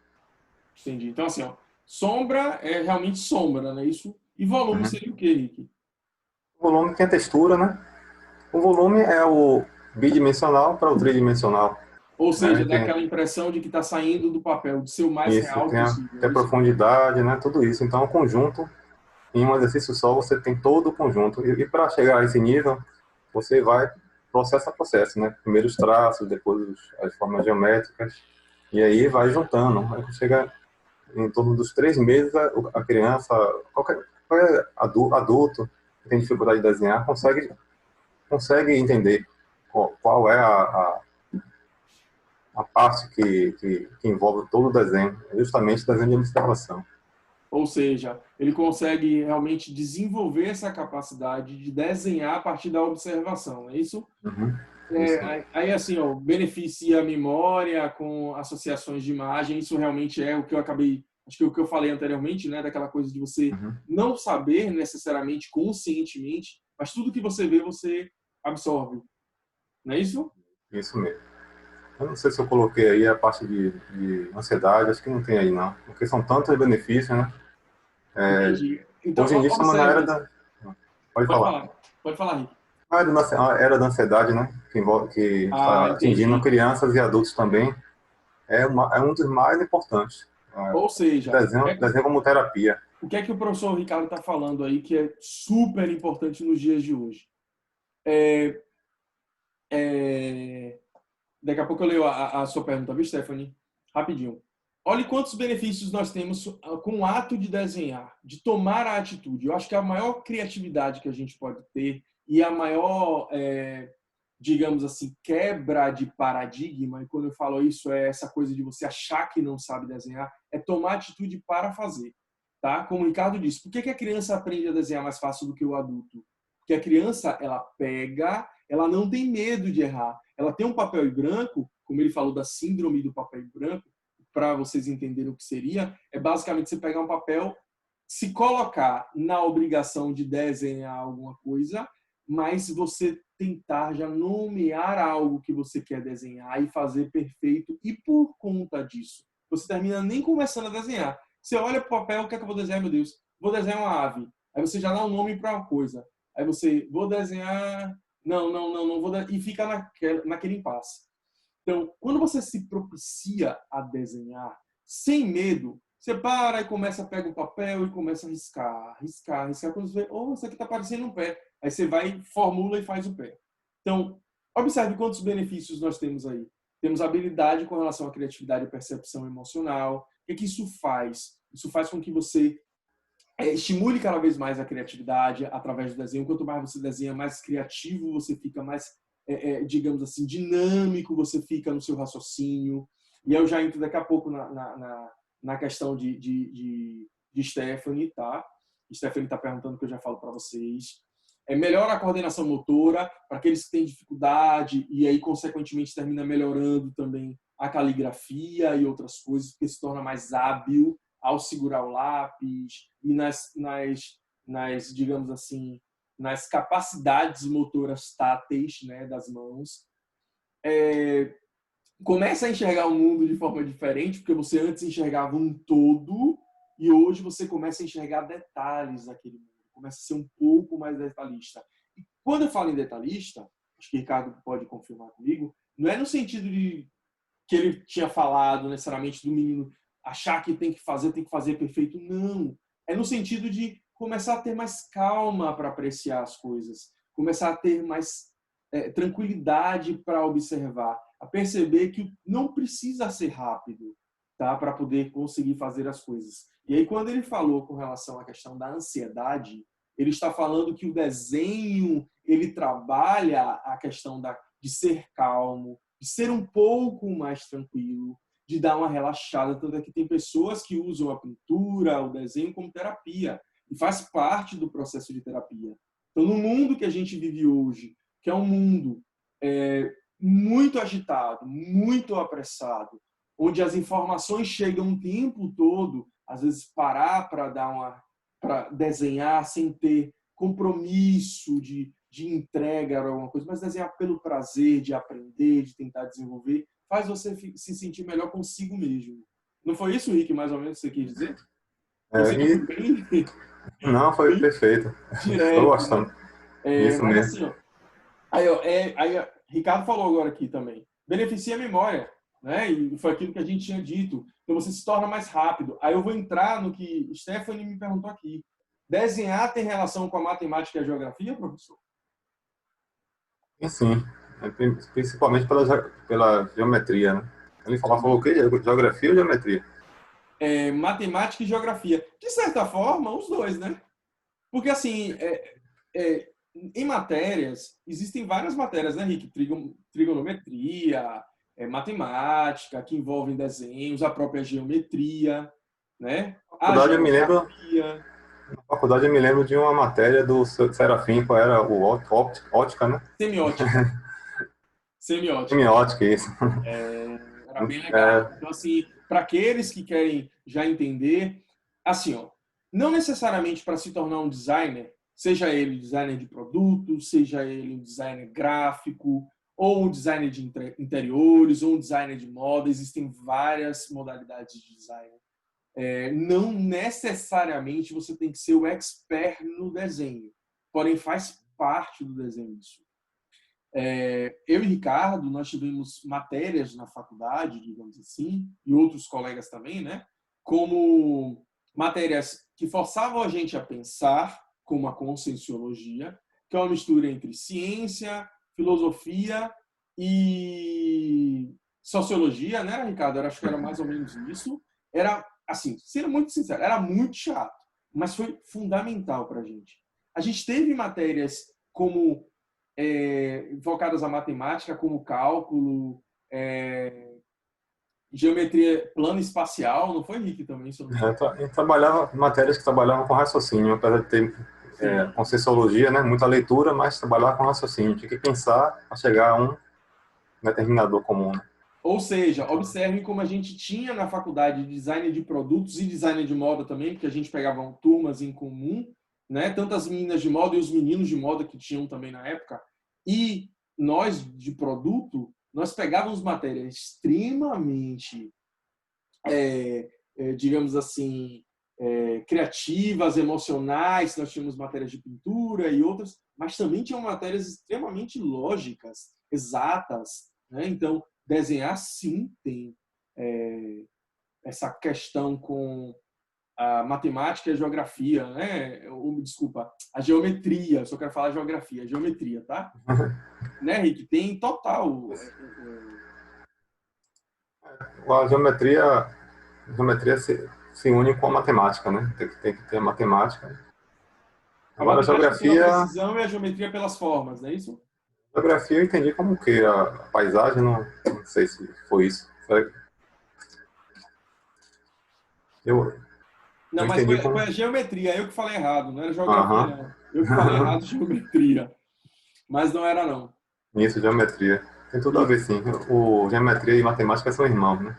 Entendi. Então, assim, ó, sombra é realmente sombra, né? Isso. E volume Uhum. seria o quê, Rick? O volume tem a textura, né? O volume é o bidimensional para o tridimensional, Ou né? seja, dá aquela impressão de que está saindo do papel, de ser o mais Isso, real possível, tem é a isso? profundidade, né? Tudo isso. Então, o conjunto, em um exercício só, você tem todo o conjunto. E para chegar a esse nível, você vai processo a processo, né? Primeiro os traços, depois as formas geométricas, e aí vai juntando. Aí chega em torno dos 3 meses, a criança, qualquer adulto que tem dificuldade de desenhar, consegue entender qual é a parte que envolve todo o desenho, é justamente o desenho de observação. Ou seja, ele consegue realmente desenvolver essa capacidade de desenhar a partir da observação, é isso? Uhum. Isso mesmo. Aí, assim, ó, beneficia a memória com associações de imagem, isso realmente é o que eu acabei, acho que é o que eu falei anteriormente, né, daquela coisa de você Uhum. não saber necessariamente, conscientemente, mas tudo que você vê, você absorve, não é isso? Isso mesmo. Eu não sei se eu coloquei aí a parte de ansiedade, acho que não tem aí não, porque são tantos benefícios, né? Entendi. Então, Hoje em dia estamos na era observe. da... Pode Pode falar. falar. Pode falar, Rick. A era da ansiedade, né? Que Ah, está atingindo entendi. crianças e adultos também, é um dos mais importantes. Ou seja, Desenho como terapia. o que é que o professor Ricardo está falando aí que é super importante nos dias de hoje? Daqui a pouco eu leio a sua pergunta, viu, Stephanie? Rapidinho. Olhe quantos benefícios nós temos com o ato de desenhar, de tomar a atitude. Eu acho que a maior criatividade que a gente pode ter e a maior, digamos assim, quebra de paradigma, e quando eu falo isso é essa coisa de você achar que não sabe desenhar, é tomar atitude para fazer. Tá? Como o Ricardo disse, por que a criança aprende a desenhar mais fácil do que o adulto? Porque a criança, ela pega, ela não tem medo de errar. Ela tem um papel em branco, como ele falou da síndrome do papel em branco, para vocês entenderem o que seria, é basicamente você pegar um papel, se colocar na obrigação de desenhar alguma coisa, mas você tentar já nomear algo que você quer desenhar e fazer perfeito, e por conta disso, você termina nem começando a desenhar. Você olha para o papel, o que é que eu vou desenhar, meu Deus? Vou desenhar uma ave. Aí você já dá um nome para uma coisa. Aí você, vou desenhar... Não vou... E fica naquele impasse. Então, quando você se propicia a desenhar sem medo, você para e começa a pegar o papel e começa a riscar. Quando você vê, oh, isso aqui está parecendo um pé. Aí você vai, formula e faz o pé. Então, observe quantos benefícios nós temos aí. Temos habilidade com relação à criatividade e percepção emocional. O que isso faz? Isso faz com que você estimule cada vez mais a criatividade através do desenho. Quanto mais você desenha, mais criativo você fica, mais, digamos assim, dinâmico você fica no seu raciocínio. E eu já entro daqui a pouco na questão de Stephanie, tá? Stephanie está perguntando que eu já falo para vocês. Melhora a coordenação motora para aqueles que têm dificuldade e aí, consequentemente, termina melhorando também a caligrafia e outras coisas, porque se torna mais hábil ao segurar o lápis e digamos assim, nas capacidades motoras táteis, né, das mãos. Começa a enxergar o mundo de forma diferente, porque você antes enxergava um todo e hoje você começa a enxergar detalhes daquele mundo. Começa a ser um pouco mais detalhista. E quando eu falo em detalhista, acho que o Ricardo pode confirmar comigo, não é no sentido de que ele tinha falado necessariamente do menino achar que tem que fazer perfeito. Não. É no sentido de começar a ter mais calma para apreciar as coisas, começar a ter mais tranquilidade para observar, a perceber que não precisa ser rápido, tá, para poder conseguir fazer as coisas. E aí, quando ele falou com relação à questão da ansiedade, ele está falando que o desenho ele trabalha a questão de ser calmo, de ser um pouco mais tranquilo, de dar uma relaxada. Tanto é que tem pessoas que usam a pintura, o desenho como terapia, e faz parte do processo de terapia. Então, no mundo que a gente vive hoje, que é um mundo muito agitado, muito apressado, onde as informações chegam o tempo todo, às vezes parar para desenhar sem ter compromisso de entrega ou alguma coisa, mas desenhar pelo prazer de aprender, de tentar desenvolver, faz você se sentir melhor consigo mesmo. Não foi isso, Rick, mais ou menos, que você quis dizer? Você não foi bem, Não, foi bem perfeito. Estou direto, né? gostando. Isso Mas mesmo. assim, ó, aí Ricardo falou agora aqui também. Beneficia a memória, né? E foi aquilo que a gente tinha dito. Então você se torna mais rápido. Aí eu vou entrar no que Stephanie me perguntou aqui. Desenhar tem relação com a matemática e a geografia, professor? E sim, principalmente pela geometria, né? Ele falou o quê? Geografia ou geometria? Matemática e geografia. De certa forma, os dois, né? Porque assim, em matérias, existem várias matérias, né, Rick? Trigonometria, matemática, que envolvem desenhos, a própria geometria, né? A Faculdade, eu me lembro, geografia. na faculdade eu me lembro de uma matéria do Serafim, qual era o ótica, né? Semiótica. Semiótica. Semiótica, isso. Era bem legal. É, Então, assim, para aqueles que querem já entender, assim, ó, não necessariamente para se tornar um designer, seja ele designer de produto, seja ele um designer gráfico, ou um designer de interiores, ou um designer de moda, existem várias modalidades de design. Não necessariamente você tem que ser o expert no desenho, porém faz parte do desenho isso. Eu e Ricardo, nós tivemos matérias na faculdade, digamos assim, e outros colegas também, né? Como matérias que forçavam a gente a pensar, como a conscienciologia, que é uma mistura entre ciência, filosofia e sociologia, né, Ricardo? Eu acho que era mais ou menos isso. Era, assim, sendo muito sincero, era muito chato, mas foi fundamental para a gente. A gente teve matérias como focadas à matemática, como cálculo, geometria plana espacial, não foi, Rick, também, se eu não me engano? A gente trabalhava matérias que trabalhavam com raciocínio, apesar de ter Sim. conscienciologia, né, muita leitura, mas trabalhava com raciocínio. Tinha que pensar para chegar a um determinador comum. Né? Ou seja, observem como a gente tinha na faculdade design de produtos e design de moda também, porque a gente pegava turmas em comum, né? Tanto as meninas de moda e os meninos de moda que tinham também na época. E nós de produto, nós pegávamos matérias extremamente, digamos assim, criativas, emocionais. Nós tínhamos matérias de pintura e outras, mas também tinham matérias extremamente lógicas, exatas, né? Então, desenhar, sim, tem essa questão com a matemática e a geografia, né? Desculpa, a geometria, só quero falar geografia, geometria, tá? Né, Rick? Tem total. A geometria se une com a matemática, né? Tem que ter a matemática. A Agora, a matemática pela geografia, precisão e a geometria pelas formas, não é isso? geografia eu entendi como que a paisagem, não sei se foi isso. Eu, Não, eu mas entendi foi como. a geometria, eu que falei errado, não era geografia, Aham. não. Eu que falei errado geometria, mas não era, não. Isso, geometria. Tem tudo a ver, Isso. sim. Geometria e matemática são irmãos, né?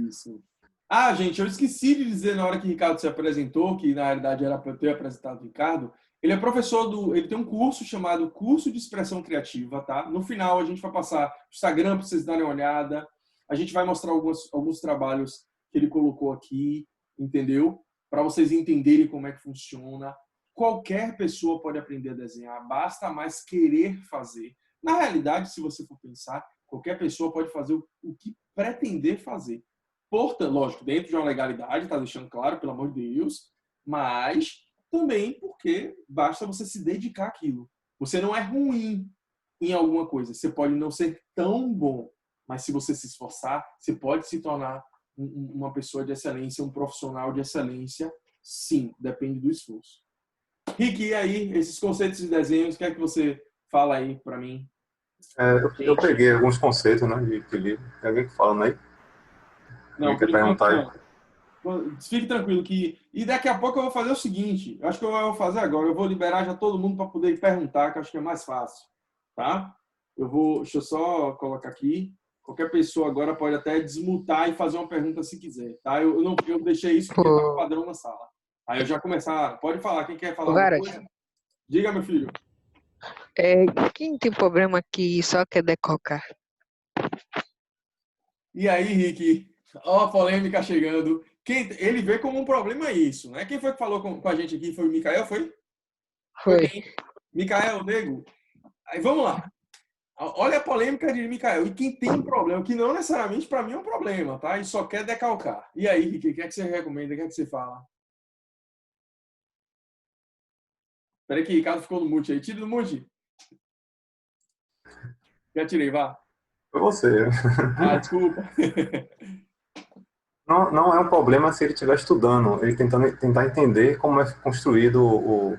Isso. Ah, gente, eu esqueci de dizer na hora que o Ricardo se apresentou, que na realidade era para eu ter apresentado o Ricardo. Ele é professor ele tem um curso chamado Curso de Expressão Criativa, tá? No final a gente vai passar o Instagram para vocês darem uma olhada. A gente vai mostrar alguns trabalhos que ele colocou aqui, entendeu? Para vocês entenderem como é que funciona. Qualquer pessoa pode aprender a desenhar, basta mais querer fazer. Na realidade, se você for pensar, qualquer pessoa pode fazer o que pretender fazer. Portanto, lógico, dentro de uma legalidade, está deixando claro, pelo amor de Deus, mas também porque basta você se dedicar àquilo. Você não é ruim em alguma coisa, você pode não ser tão bom, mas se você se esforçar, você pode se tornar uma pessoa de excelência, um profissional de excelência, sim, depende do esforço. Rick, e aí, esses conceitos de desenhos, o que é que você fala aí para mim? Eu Gente, peguei alguns conceitos, né, de livro. Tem alguém que fala, né? Alguém não, quer por enquanto perguntar aí? não. Fique tranquilo que. E daqui a pouco eu vou fazer o seguinte. Eu acho que eu vou fazer agora. Eu vou liberar já todo mundo para poder perguntar, que eu acho que é mais fácil. Tá? Deixa eu só colocar aqui. Qualquer pessoa agora pode até desmutar e fazer uma pergunta se quiser. Tá? Eu deixei isso porque estava Pô, padrão na sala. Aí eu já começar. Pode falar. Quem quer falar ô, alguma garoto, coisa? Diga, meu filho. é, quem tem problema que só quer decocar? E aí, Rick? Ó, a polêmica chegando. Ele vê como um problema isso, né? Quem foi que falou com a gente aqui? Foi o Mikael, foi? Foi Foi. quem? Mikael, nego. Aí vamos lá. Olha a polêmica de Mikael. E quem tem um problema, que não necessariamente para mim é um problema, tá? E só quer decalcar. E aí, Rick, o que é que você recomenda? O que é que você fala? Peraí que o Ricardo ficou no mute aí. Tira do mute. Já tirei, vá. Foi você. Ah, desculpa. Não é um problema se ele estiver estudando, ele tentar entender como é construído o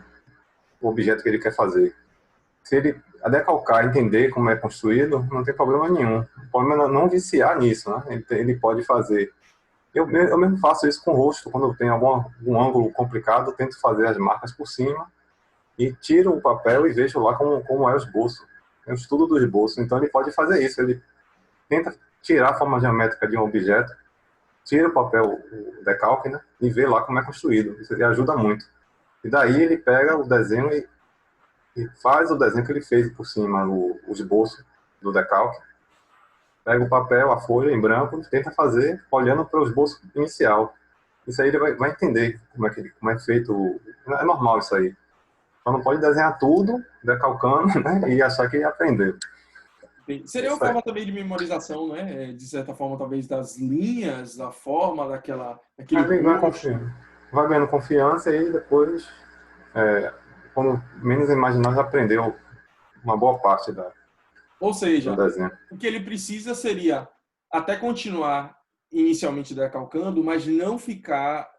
objeto que ele quer fazer. Se ele decalcar, entender como é construído, não tem problema nenhum. O problema é não viciar nisso, né? Ele pode fazer. Eu mesmo faço isso com o rosto, quando eu tenho algum ângulo complicado, eu tento fazer as marcas por cima e tiro o papel e vejo lá como é o esboço. É o estudo do esboço. Então ele pode fazer isso, ele tenta tirar a forma geométrica de um objeto, tira o papel, o decalque, né, e vê lá como é construído. Isso lhe ajuda muito. E daí ele pega o desenho e faz o desenho que ele fez por cima, o esboço do decalque, pega o papel, a folha em branco, e tenta fazer olhando para o esboço inicial. Isso aí ele vai entender como é feito. É normal isso aí. Só não pode desenhar tudo, decalcando, né, e achar que aprendeu. Seria uma Isso aí. forma também de memorização, né? De certa forma, talvez, das linhas, da forma, daquele Aí vai rosto. confiando. Vai ganhando confiança e aí depois, quando menos imaginar, já aprendeu uma boa parte Ou do seja, desenho. o que ele precisa seria até continuar inicialmente decalcando, mas não ficar,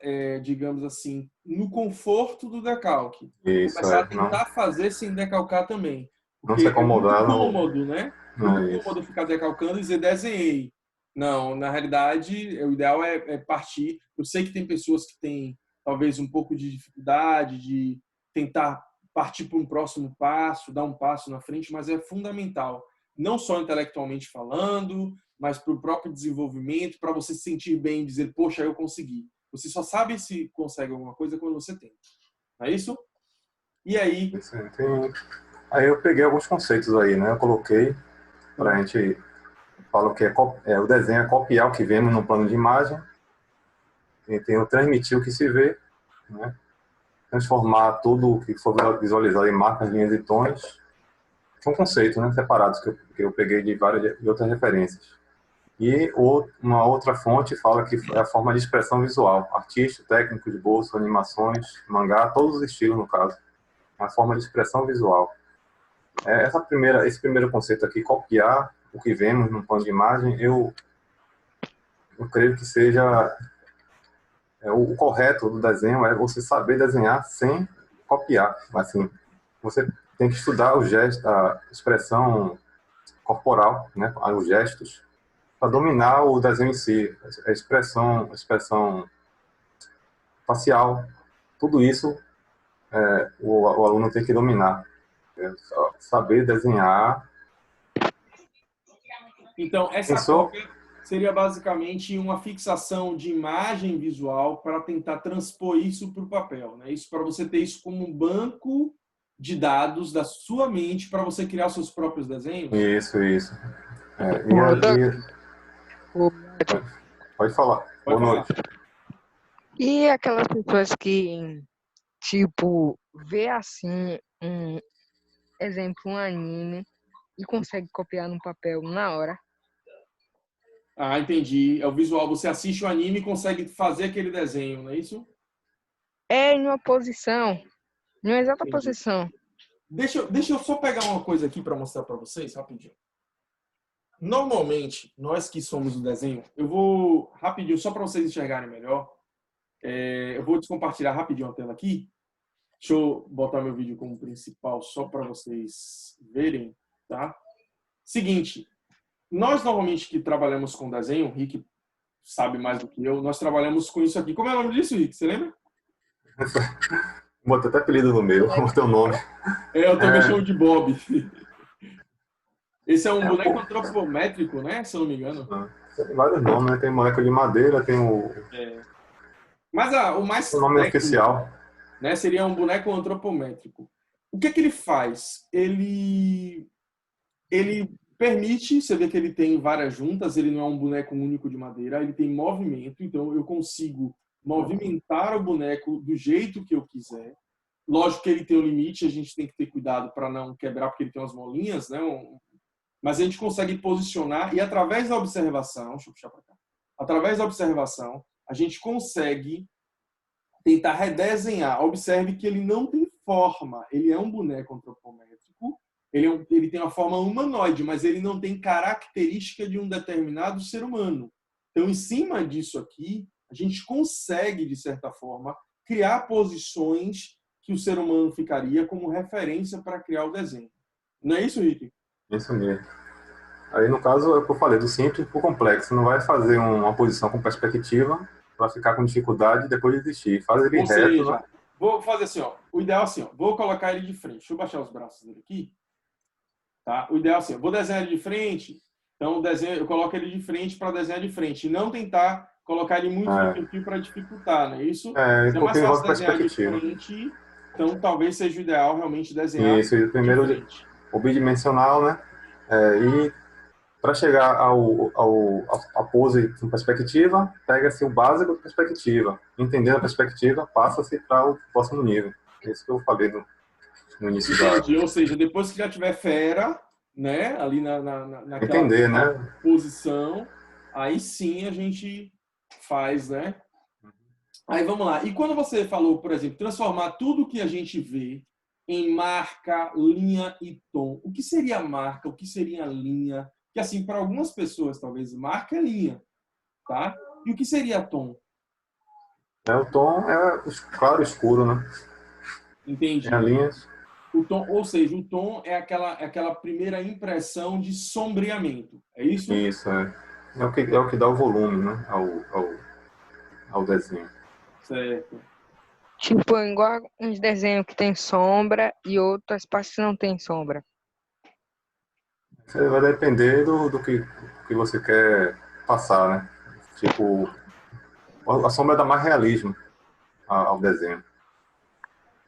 digamos assim, no conforto do decalque. Isso Começar a é, não, tentar fazer sem decalcar também. não se Porque é muito acomodar no. cômodo, né? Não Muito é isso. cômodo ficar decalcando e dizer desenhei. Não, na realidade, o ideal é partir. Eu sei que tem pessoas que têm talvez um pouco de dificuldade de tentar partir para um próximo passo, dar um passo na frente, mas é fundamental, não só intelectualmente falando, mas para o próprio desenvolvimento, para você se sentir bem e dizer, poxa, eu consegui. Você só sabe se consegue alguma coisa quando você tem. Não é isso? E aí, Isso aí. Aí eu peguei alguns conceitos aí, né? Eu coloquei para a gente. Falo que o desenho é copiar o que vemos no plano de imagem, e tem o transmitir o que se vê, né? Transformar tudo o que for visualizado em marcas, linhas e tons. São conceitos, né, separados que eu peguei de várias de outras referências. E uma outra fonte fala que é a forma de expressão visual, artista, técnico de bolso, animações, mangá, todos os estilos no caso. É a forma de expressão visual. Esse primeiro conceito aqui, copiar o que vemos no plano de imagem, eu creio que seja o correto do desenho é você saber desenhar sem copiar. Assim, você tem que estudar o gesto, a expressão corporal, né, os gestos, para dominar o desenho em si, a expressão facial, tudo isso o aluno tem que dominar. Saber desenhar. então, essa Pensou? cópia seria basicamente uma fixação de imagem visual para tentar transpor isso para o papel, né? Isso para você ter isso como um banco de dados da sua mente para você criar seus próprios desenhos. Isso, isso. É, Roda, e, o- pode falar. Pode Boa falar. noite. E aquelas pessoas que, tipo, vê assim, um exemplo, um anime e consegue copiar no papel na hora. Ah, entendi. É o visual. Você assiste o anime e consegue fazer aquele desenho, não é isso? É em uma posição, em uma exata Entendi. posição. Deixa eu só pegar uma coisa aqui para mostrar para vocês, rapidinho. Normalmente, nós que somos do desenho, eu vou rapidinho, só para vocês enxergarem melhor, eu vou descompartilhar rapidinho a tela aqui. Deixa eu botar meu vídeo como principal só para vocês verem, tá? Seguinte, nós normalmente que trabalhamos com desenho, o Rick sabe mais do que eu, nós trabalhamos com isso aqui. Como é o nome disso, Rick? Você lembra? Bota até apelido no meu, o teu nome. Eu também chamo É, de Bob. Esse é um é um boneco pouco. antropométrico, né? Se eu não me engano. Tem vários nomes, né? Tem moleque de madeira, tem É. Mas o o mais nome técnico, oficial. né, seria um boneco antropométrico. O que é que ele faz? Ele permite, você vê que ele tem várias juntas, ele não é um boneco único de madeira, ele tem movimento, então eu consigo movimentar o boneco do jeito que eu quiser. Lógico que ele tem um limite, a gente tem que ter cuidado para não quebrar, porque ele tem umas molinhas, né? Mas a gente consegue posicionar e através da observação, deixa eu puxar para cá, através da observação, a gente consegue tentar redesenhar. Observe que ele não tem forma, ele é um boneco antropométrico, ele tem uma forma humanoide, mas ele não tem característica de um determinado ser humano. Então, em cima disso aqui, a gente consegue, de certa forma, criar posições que o ser humano ficaria como referência para criar o desenho. Não é isso, Rick? Isso mesmo. Aí, no caso, é o que eu falei, do simples para o complexo. Você não vai fazer uma posição com perspectiva para ficar com dificuldade e depois desistir. Faz ele Ou reto, né? seja, vou fazer assim, ó. O ideal é assim, ó. Vou colocar ele de frente. Deixa eu baixar os braços dele aqui. Tá? O ideal é assim, eu vou desenhar ele de frente, então eu coloco ele de frente para desenhar de frente. E não tentar colocar ele muito de perfil para dificultar, não é isso? Se é mais Porque fácil envolve desenhar de perspectiva. frente, então talvez seja o ideal realmente desenhar Isso, e de primeiro frente. o bidimensional, né? E para chegar à pose com perspectiva, pega-se o básico da perspectiva. Entendendo a perspectiva, passa-se para o próximo nível. É isso que eu falei no início da. Entendi. Ou seja, depois que já tiver fera, né? Ali naquela Entender, né? posição, aí sim a gente faz, né? Aí vamos lá. E quando você falou, por exemplo, transformar tudo que a gente vê em marca, linha e tom, o que seria marca? O que seria linha? Que assim, para algumas pessoas, talvez, marca é linha, tá? E o que seria tom? O tom é claro e escuro, né? Tem as Entendi. linhas. O tom, ou seja, o tom é aquela primeira impressão de sombreamento. É isso? Isso, é. É o que dá o volume, né? Ao desenho. Certo. Tipo, igual uns desenhos que tem sombra e outras partes que não tem sombra. Isso vai depender do que você quer passar, né? Tipo, a sombra dá mais realismo ao desenho.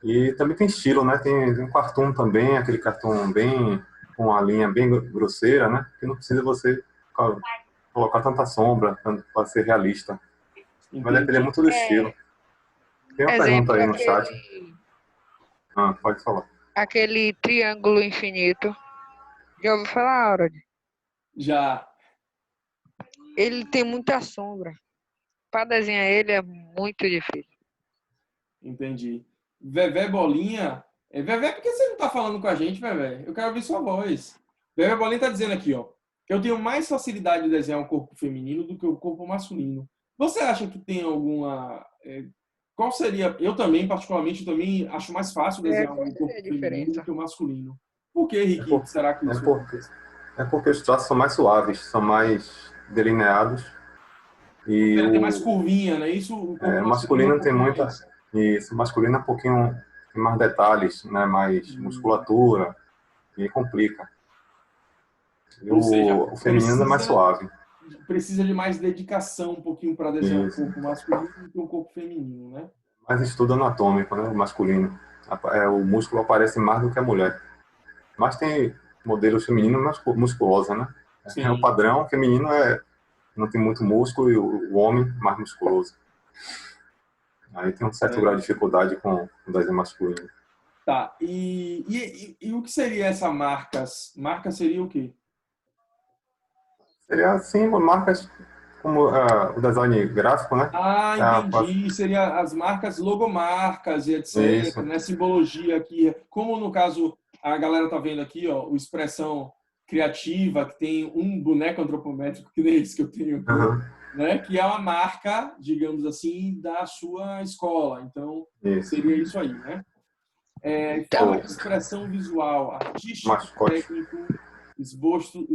E também tem estilo, né? Tem um cartoon também, aquele cartoon bem com a linha bem grosseira, né? Que não precisa você colocar tanta sombra para ser realista. Vai depender Entendi. muito do estilo. Tem uma pergunta Exemplo, aí no chat. Pode falar. aquele triângulo infinito. Já ouviu falar, Harold? Já Ele tem muita sombra. Para desenhar ele é muito difícil. entendi. Vevé Bolinha. Vevé, por que você não tá falando com a gente, Vevé? Eu quero ouvir sua voz. Vevé Bolinha tá dizendo aqui, ó. Eu tenho mais facilidade de desenhar um corpo feminino do que o corpo masculino. Você acha que tem alguma... qual seria... Eu também, particularmente, eu também acho mais fácil desenhar Qual um corpo seria a feminino do diferença? que o masculino. Por que, É, Rick? Será que é, isso porque, acontece? é porque os traços são mais suaves, são mais delineados. E Tem mais curvinha, né? Isso o corpo masculino é um masculino tem pouco muita. mais. Isso, masculino é um pouquinho. Tem mais detalhes, né? Mais Hum, musculatura. E complica. E ou seja, o feminino é mais suave. precisa de mais dedicação um pouquinho para desenhar um Isso. corpo masculino do que um corpo feminino, né? Mais estudo anatômico, né? O masculino. O músculo aparece mais do que a mulher. Mas tem modelos femininos mais musculosos, né? É o Sim. padrão feminino não tem muito músculo e o homem mais musculoso. Aí tem um certo grau de É, dificuldade com o desenho masculino. tá. E o que seria essa marcas? Marca seria o quê? Seria assim, marcas como o design gráfico, né? Ah, Ah, entendi. Seria as marcas, logomarcas e etc, isso. né? Simbologia aqui. Como no caso, a galera tá vendo aqui, ó, o Expressão Criativa, que tem um boneco antropométrico, que nem esse que eu tenho aqui, Aham, né? Que é uma marca, digamos assim, da sua escola. Então, isso. seria isso aí, né? Forma O de expressão visual, artístico, mascote. técnico, esboços,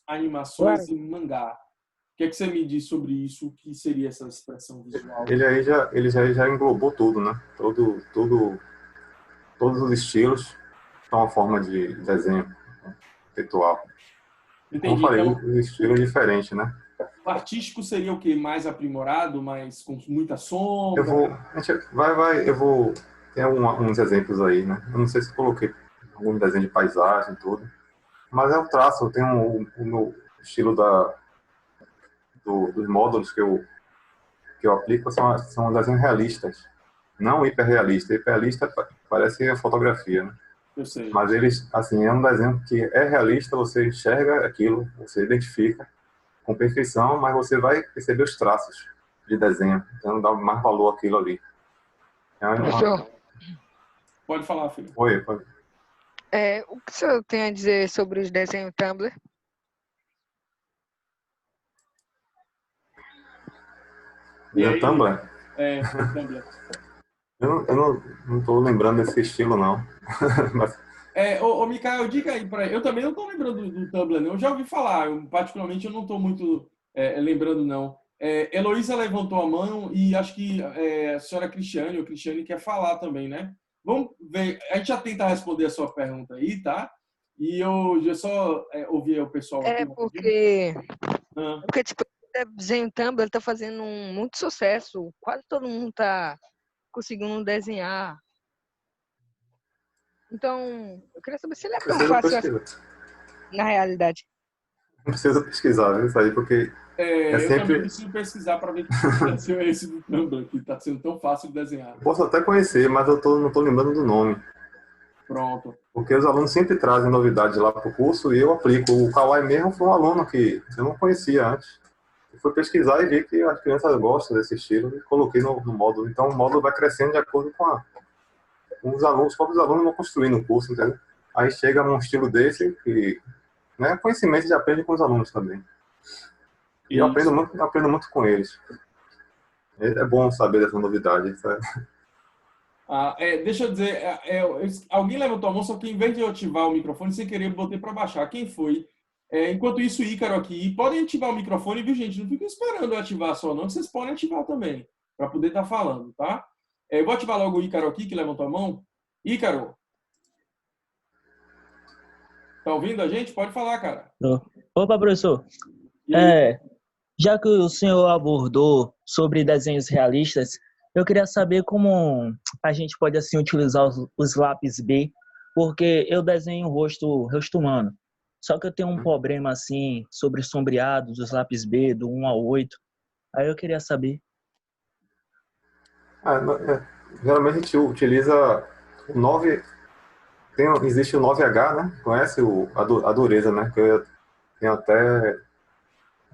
Claro. animações e mangá. O que é que você me diz sobre isso? O que seria essa expressão visual? Ele já englobou tudo, né? Todos os estilos são uma forma de desenho conceitual. E como eu Entendi. falei, Então, os estilos diferentes, né? o artístico seria o quê? Mais aprimorado, mais com muita Eu sombra? vou, eu vou, tem uns exemplos aí, né? Eu não sei se eu coloquei algum desenho de paisagem e tudo, mas é o traço, eu tenho o meu estilo dos módulos que eu aplico são desenhos realistas, não hiperrealista. Hiperrealista parece a fotografia, né? Eu sei. Mas eles, assim, é um desenho que é realista, você enxerga aquilo, você identifica com perfeição, mas você vai perceber os traços de desenho, então dá mais valor àquilo ali. É Professor, Pode falar, filho. Oi. o que o senhor tem a dizer sobre os desenhos Tumblr? E Desenho aí, Tumblr? o Tumblr. Eu não tô lembrando desse estilo, não. Mas, Mikael, diga aí para eu também não estou lembrando do Tumblr, não. Eu já ouvi falar, particularmente eu não estou muito lembrando, não. Heloísa levantou a mão e acho que a senhora Cristiane, ou Cristiane, quer falar também, né? Vamos ver, a gente já tenta responder a sua pergunta aí, tá? E eu já só ouvi o pessoal aqui É rapidinho. porque, Ah, porque tipo, o desenho Tumblr tá fazendo muito sucesso. Quase todo mundo tá conseguindo desenhar. Então, eu queria saber se ele é tão precisa fácil assim pesquisar. na realidade. Precisa pesquisar, viu, isso aí, porque é eu também sempre. preciso pesquisar para ver que desenho é esse do Tumblr, que está sendo tão fácil de desenhar. Posso até conhecer, mas não tô lembrando do nome. Pronto. Porque os alunos sempre trazem novidades lá para o curso e eu aplico. O Kawai mesmo foi um aluno que eu não conhecia antes. Eu fui pesquisar e vi que as crianças gostam desse estilo e coloquei no módulo. Então o módulo vai crescendo de acordo com os alunos, os próprios alunos vão construindo o curso, entendeu? Aí chega num estilo desse que, né, conhecimento de aprende com os alunos também. E eu aprendo muito com eles. É bom saber dessa novidade, sabe? Deixa eu dizer, alguém levantou a mão, só que em vez de eu ativar o microfone, sem querer, eu botei para baixar. Quem foi? Enquanto isso, o Ícaro aqui, podem ativar o microfone, viu, gente? Não fiquem esperando eu ativar só, não, que vocês podem ativar também, para poder estar falando, tá? Eu vou ativar logo o Ícaro aqui, que levantou a mão. Ícaro, tá ouvindo a gente? Pode falar, cara. Opa, professor. E aí? Já que o senhor abordou sobre desenhos realistas, eu queria saber como a gente pode assim utilizar os lápis B, porque eu desenho rosto humano. Só que eu tenho um problema assim sobre sombreado dos lápis B do 1 ao 8. Aí eu queria saber. Geralmente a gente utiliza o 9, existe o 9H, né? Conhece a dureza, né? Que eu tenho até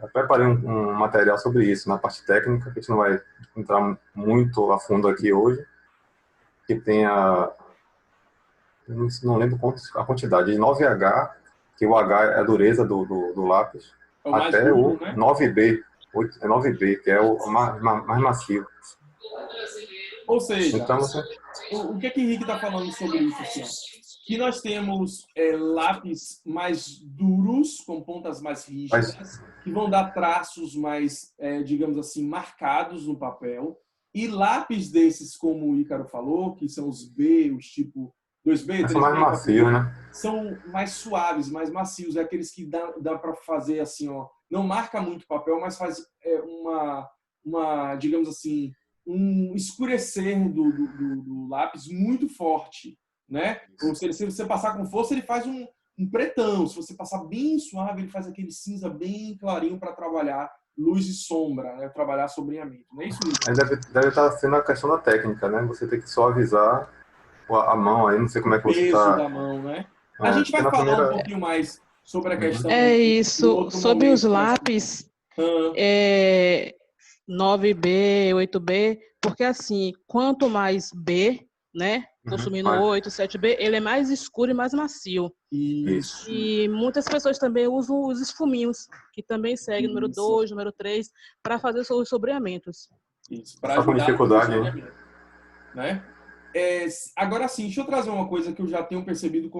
eu preparei um material sobre isso na parte técnica, que a gente não vai entrar muito a fundo aqui hoje, que tem não lembro a quantidade, de 9H, que o H é a dureza do lápis, É o mais até duro, o né? 9B, 9B, que é o mais macio. Ou seja, Então, o que é que Henrique está falando sobre isso? Assim, ó? Que nós temos lápis mais duros, com pontas mais rígidas, que vão dar traços mais, digamos assim, marcados no papel. E lápis desses, como o Ícaro falou, que são os B, os tipo 2B, 3B, são mais macios, né? são mais suaves, mais macios. É aqueles que dá para fazer assim, ó, não marca muito o papel, mas faz uma, digamos assim, um escurecer do lápis muito forte, né? Ou seja, se você passar com força, ele faz um pretão. Se você passar bem suave, ele faz aquele cinza bem clarinho para trabalhar luz e sombra, né? Trabalhar sombreamento. Não é isso, Luiz? Aí deve estar sendo a questão da técnica, né? Você tem que suavizar a mão aí, não sei como é que você peso está. da mão, né? A gente vai falar um pouquinho mais sobre a questão. É no isso. outro Sobre momento, os lápis, 9B, 8B, porque assim, quanto mais B, né, consumindo 8, 7B, ele é mais escuro e mais macio. Isso. E muitas pessoas também usam os esfuminhos, que também seguem número 2, número 3, para fazer os sobreamentos. Isso, para Só com ajudar dificuldade, no né? Agora sim, deixa eu trazer uma coisa que eu já tenho percebido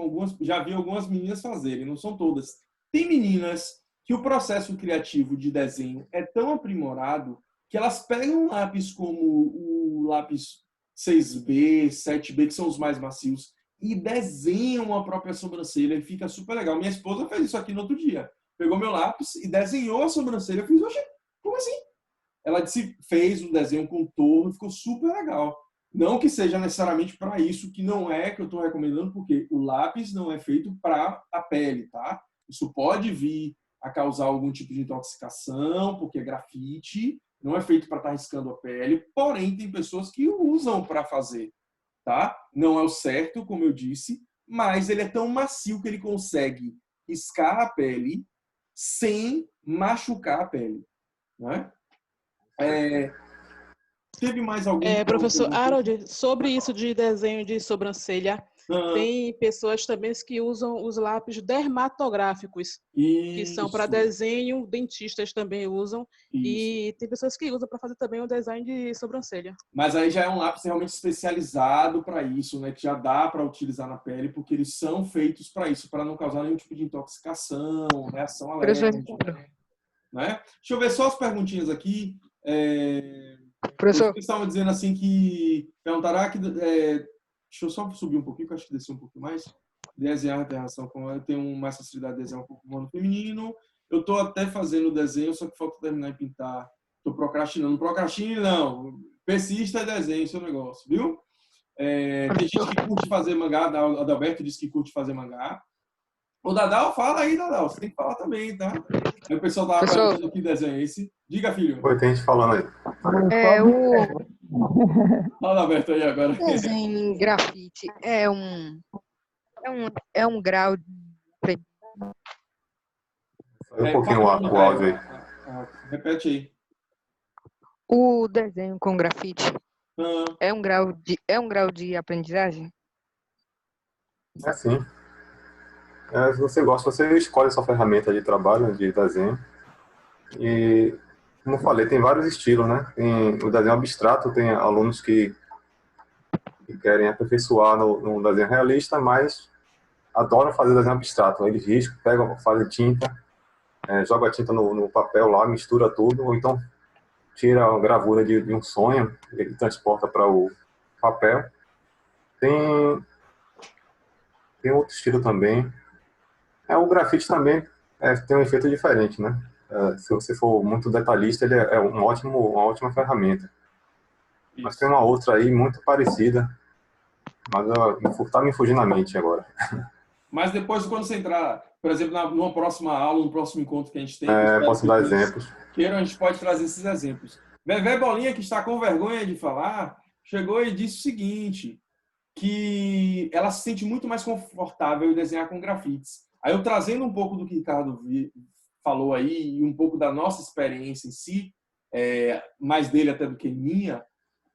já vi algumas meninas fazerem, não são todas. Tem meninas que o processo criativo de desenho é tão aprimorado que elas pegam um lápis como o lápis 6B, 7B, que são os mais macios, e desenham a própria sobrancelha e fica super legal. Minha esposa fez isso aqui no outro dia. Pegou meu lápis e desenhou a sobrancelha. Eu fiz, oxe, como assim? Ela fez um desenho com torno, ficou super legal. Não que seja necessariamente para isso, que não é que eu estou recomendando, porque o lápis não é feito para a pele, tá? Isso pode vir a causar algum tipo de intoxicação, porque é grafite, não é feito para estar riscando a pele, porém tem pessoas que usam para fazer, tá? Não é o certo, como eu disse, mas ele é tão macio que ele consegue riscar a pele sem machucar a pele, né? Teve mais algum? Professor Harold, sobre isso de desenho de sobrancelha, tem pessoas também que usam os lápis dermatográficos, que são para desenho, dentistas também usam, e tem pessoas que usam para fazer também o design de sobrancelha. Mas aí já é um lápis realmente especializado para isso, né? Que já dá para utilizar na pele, porque eles são feitos para isso, para não causar nenhum tipo de intoxicação, reação alérgica, né? Deixa eu ver só as perguntinhas aqui. Professor. Vocês estavam dizendo assim que perguntará que deixa eu só subir um pouquinho, que eu acho que desceu um pouquinho mais. Desenhar a interação com eu tenho mais facilidade de desenhar um pouco no feminino. Eu estou até fazendo o desenho, só que falta terminar e pintar. Estou procrastinando. Não procrastine, não. Persista e desenhe o seu negócio, viu? Tem gente que curte fazer mangá. A Adalberto disse que curte fazer mangá. O Dadal, fala aí, Dadal. Você tem que falar também, tá? Aí o pessoal tava perguntando que desenho é esse. Diga, filho. Oi, tem gente falando aí. Fala, Alberto, aí agora. Desenho em grafite é um é um grau de Saiu um pouquinho o áudio aí. Repete aí. O desenho com grafite é um grau de aprendizagem? É sim. Se você gosta, você escolhe a sua ferramenta de trabalho, de desenho. E, como eu falei, tem vários estilos, né? Tem o desenho abstrato, tem alunos que querem aperfeiçoar no desenho realista, mas adoram fazer desenho abstrato. Eles riscam, pegam, fazem tinta, joga a tinta no papel lá, mistura tudo, ou então tira a gravura de um sonho e transporta para o papel. Tem outro estilo também. O grafite também tem um efeito diferente, né? Se você for muito detalhista, ele é uma ótima ferramenta. Isso. Mas tem uma outra aí muito parecida, mas tá me fugindo na mente agora. Mas depois, quando você entrar, por exemplo, numa próxima aula, no próximo encontro que a gente tem, posso dar exemplos. A gente pode trazer esses exemplos. Vevé Bolinha, que está com vergonha de falar, chegou e disse o seguinte, que ela se sente muito mais confortável em desenhar com grafites. Aí eu trazendo um pouco do que o Ricardo falou aí, e um pouco da nossa experiência em si, mais dele até do que minha,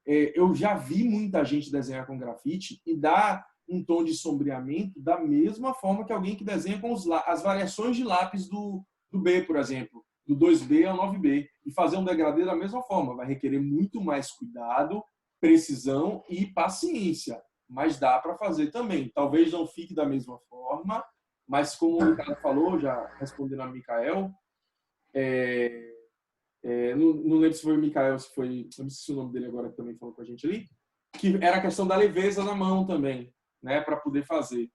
eu já vi muita gente desenhar com grafite e dar um tom de sombreamento da mesma forma que alguém que desenha com as variações de lápis do B, por exemplo, do 2B ao 9B, e fazer um degradê da mesma forma. Vai requerer muito mais cuidado, precisão e paciência, mas dá para fazer também. Talvez não fique da mesma forma, mas como o Ricardo falou, já respondendo a Micael, não lembro se foi o Micael, se foi, não sei se o nome dele agora que também falou com a gente ali, que era a questão da leveza na mão também, né, para poder fazer.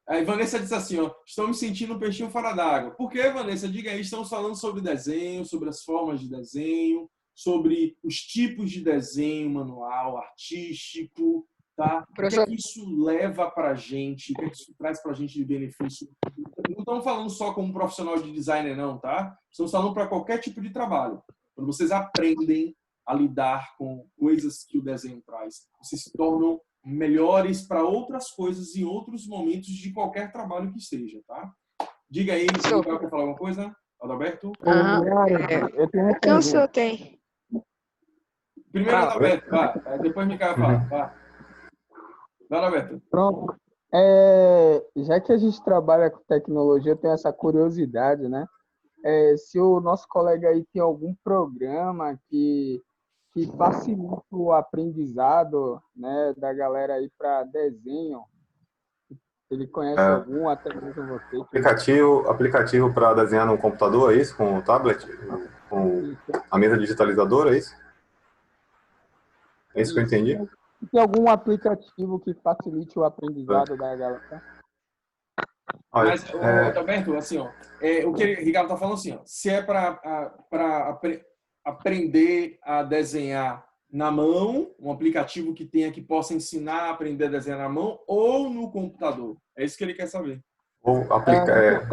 A Vanessa disse assim, estou me sentindo um peixinho fora d'água. Por que, Vanessa? Diga aí, estamos falando sobre desenho, sobre as formas de desenho, sobre os tipos de desenho manual, artístico, tá? O que é que isso leva para a gente? O que é que isso traz para a gente de benefício? Não estamos falando só como profissional de designer, não, tá? Estamos falando para qualquer tipo de trabalho. Quando vocês aprendem a lidar com coisas que o desenho traz, vocês se tornam melhores para outras coisas em outros momentos de qualquer trabalho que seja, tá? Diga aí, o Miguel quer falar alguma coisa? Adalberto? Eu tenho uma O que o senhor tem? Primeiro Adalberto, vá. Depois Miguel fala, vá. Vai, Adalberto. Pronto. Já que a gente trabalha com tecnologia, eu tenho essa curiosidade, né? Se o nosso colega aí tem algum programa que facilita o aprendizado, né, da galera aí para desenho. Ele conhece algum, até mesmo você. Aplicativo para desenhar no computador, é isso? Com o tablet? Com a mesa digitalizadora, é isso? É isso que eu entendi? Tem algum aplicativo que facilite o aprendizado da galera? Mas, Adalberto, assim, o que o Ricardo está falando assim, se é para aprender a desenhar na mão, um aplicativo que possa ensinar a aprender a desenhar na mão, ou no computador. É isso que ele quer saber. Ou aplicar...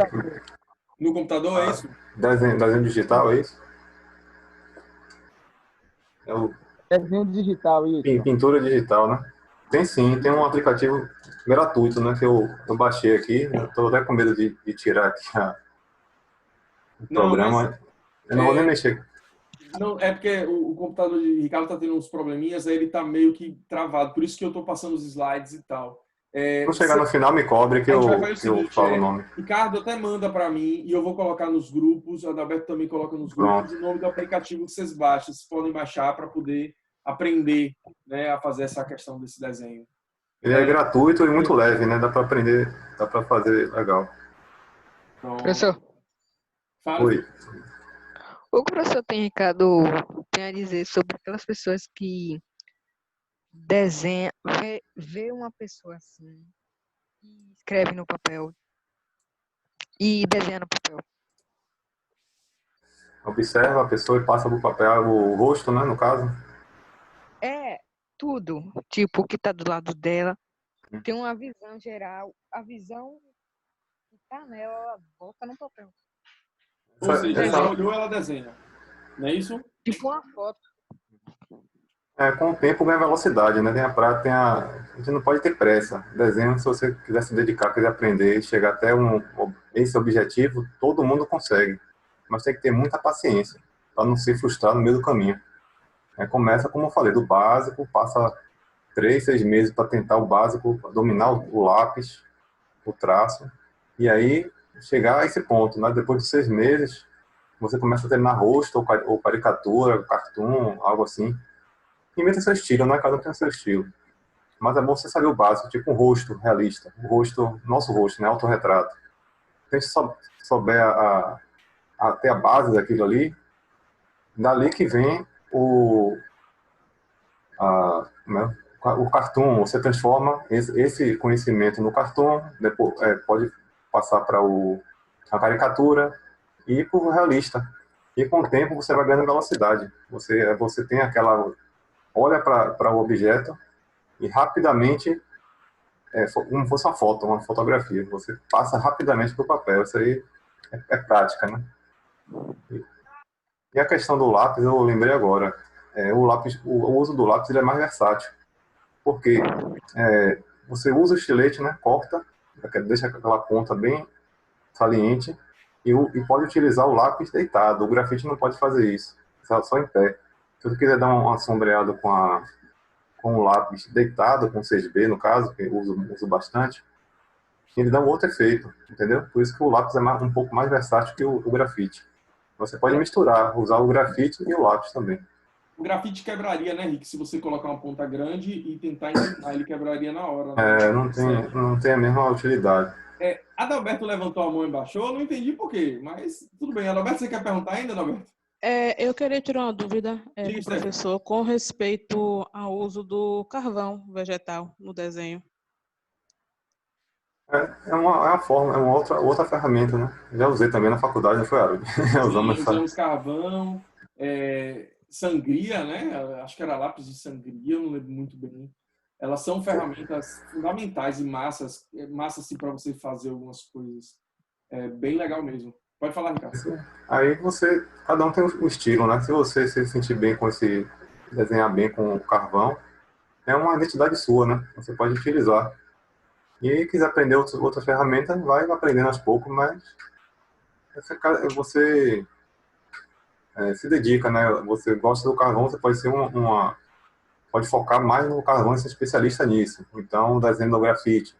No computador, é isso? Desenho digital, é isso? Desenho digital, isso. Pintura digital, né? Tem sim, tem um aplicativo gratuito, né? Que eu baixei aqui. Eu estou até com medo de tirar aqui o programa. Mas, eu não vou nem mexer. Não, é porque o computador de Ricardo está tendo uns probleminhas, aí ele está meio que travado. Por isso que eu estou passando os slides e tal. Quando chegar no final, me cobre que eu falo o nome. Ricardo até manda para mim e eu vou colocar nos grupos. A Adalberto também coloca nos grupos o nome do aplicativo que vocês baixam. Vocês podem baixar para poder aprender, né, a fazer essa questão desse desenho. Ele é gratuito e muito leve, né? Dá para aprender, dá para fazer legal. Então, professor, fala. Oi. O professor Ricardo tem a dizer sobre aquelas pessoas que desenha, vê uma pessoa assim, e escreve no papel e desenha no papel. Observa a pessoa e passa pro papel o rosto, né, no caso? Tudo, tipo, o que tá do lado dela. Tem uma visão geral, a visão que tá nela, ela volta no papel. Ou seja, ela olhou, ela desenha. Não é isso? Tipo uma foto. Com o tempo ganha velocidade, né? A gente não pode ter pressa. Desenho, se você quiser se dedicar, quiser aprender, chegar até esse objetivo, todo mundo consegue. Mas tem que ter muita paciência, para não se frustrar no meio do caminho. Começa, como eu falei, do básico, passa 3, 6 meses para tentar o básico, dominar o lápis, o traço, e aí chegar a esse ponto, né? Depois de 6 meses, você começa a treinar rosto, ou caricatura, cartoon, algo assim. Inventa seu estilo, né? Cada um tem o seu estilo. Mas é bom você saber o básico, tipo um rosto realista. Nosso rosto, né? Autorretrato. Se a gente souber até a base daquilo ali, dali que vem o cartoon. Você transforma esse conhecimento no cartoon, depois pode passar para a caricatura e para o realista. E com o tempo você vai ganhando velocidade. Você tem olha para o objeto e rapidamente, como fosse uma fotografia, você passa rapidamente para o papel. Isso aí é prática, né? E a questão do lápis, eu lembrei agora, o uso do lápis ele é mais versátil, porque você usa o estilete, né? Corta, deixa aquela ponta bem saliente, e pode utilizar o lápis deitado. O grafite não pode fazer isso, só em pé. Se você quiser dar uma sombreada com o lápis deitado, com 6B no caso, que eu uso bastante, ele dá um outro efeito, entendeu? Por isso que o lápis é um pouco mais versátil que o grafite. Você pode misturar, usar o grafite e o lápis também. O grafite quebraria, né, Rick? Se você colocar uma ponta grande e tentar ensinar, ele quebraria na hora. Né? Não tem a mesma utilidade. Adalberto levantou a mão e baixou, eu não entendi por quê, mas tudo bem. Adalberto, você quer perguntar ainda, Adalberto? Eu queria tirar uma dúvida com o professor com respeito ao uso do carvão vegetal no desenho. É uma forma, é uma outra ferramenta, né? Já usei também na faculdade, não foi, Harold? Usamos carvão, sangria, né? Acho que era lápis de sangria, eu não lembro muito bem. Elas são ferramentas fundamentais e massas assim, para você fazer algumas coisas. É bem legal mesmo. Pode falar, Ricardo. Aí cada um tem um estilo, né? Se você se sentir bem com desenhar bem com o carvão, é uma identidade sua, né? Você pode utilizar. E quiser aprender outra ferramenta, vai aprendendo aos poucos, mas você se dedica, né? Você gosta do carvão, você pode ser pode focar mais no carvão e ser especialista nisso. Então, o desenho do grafite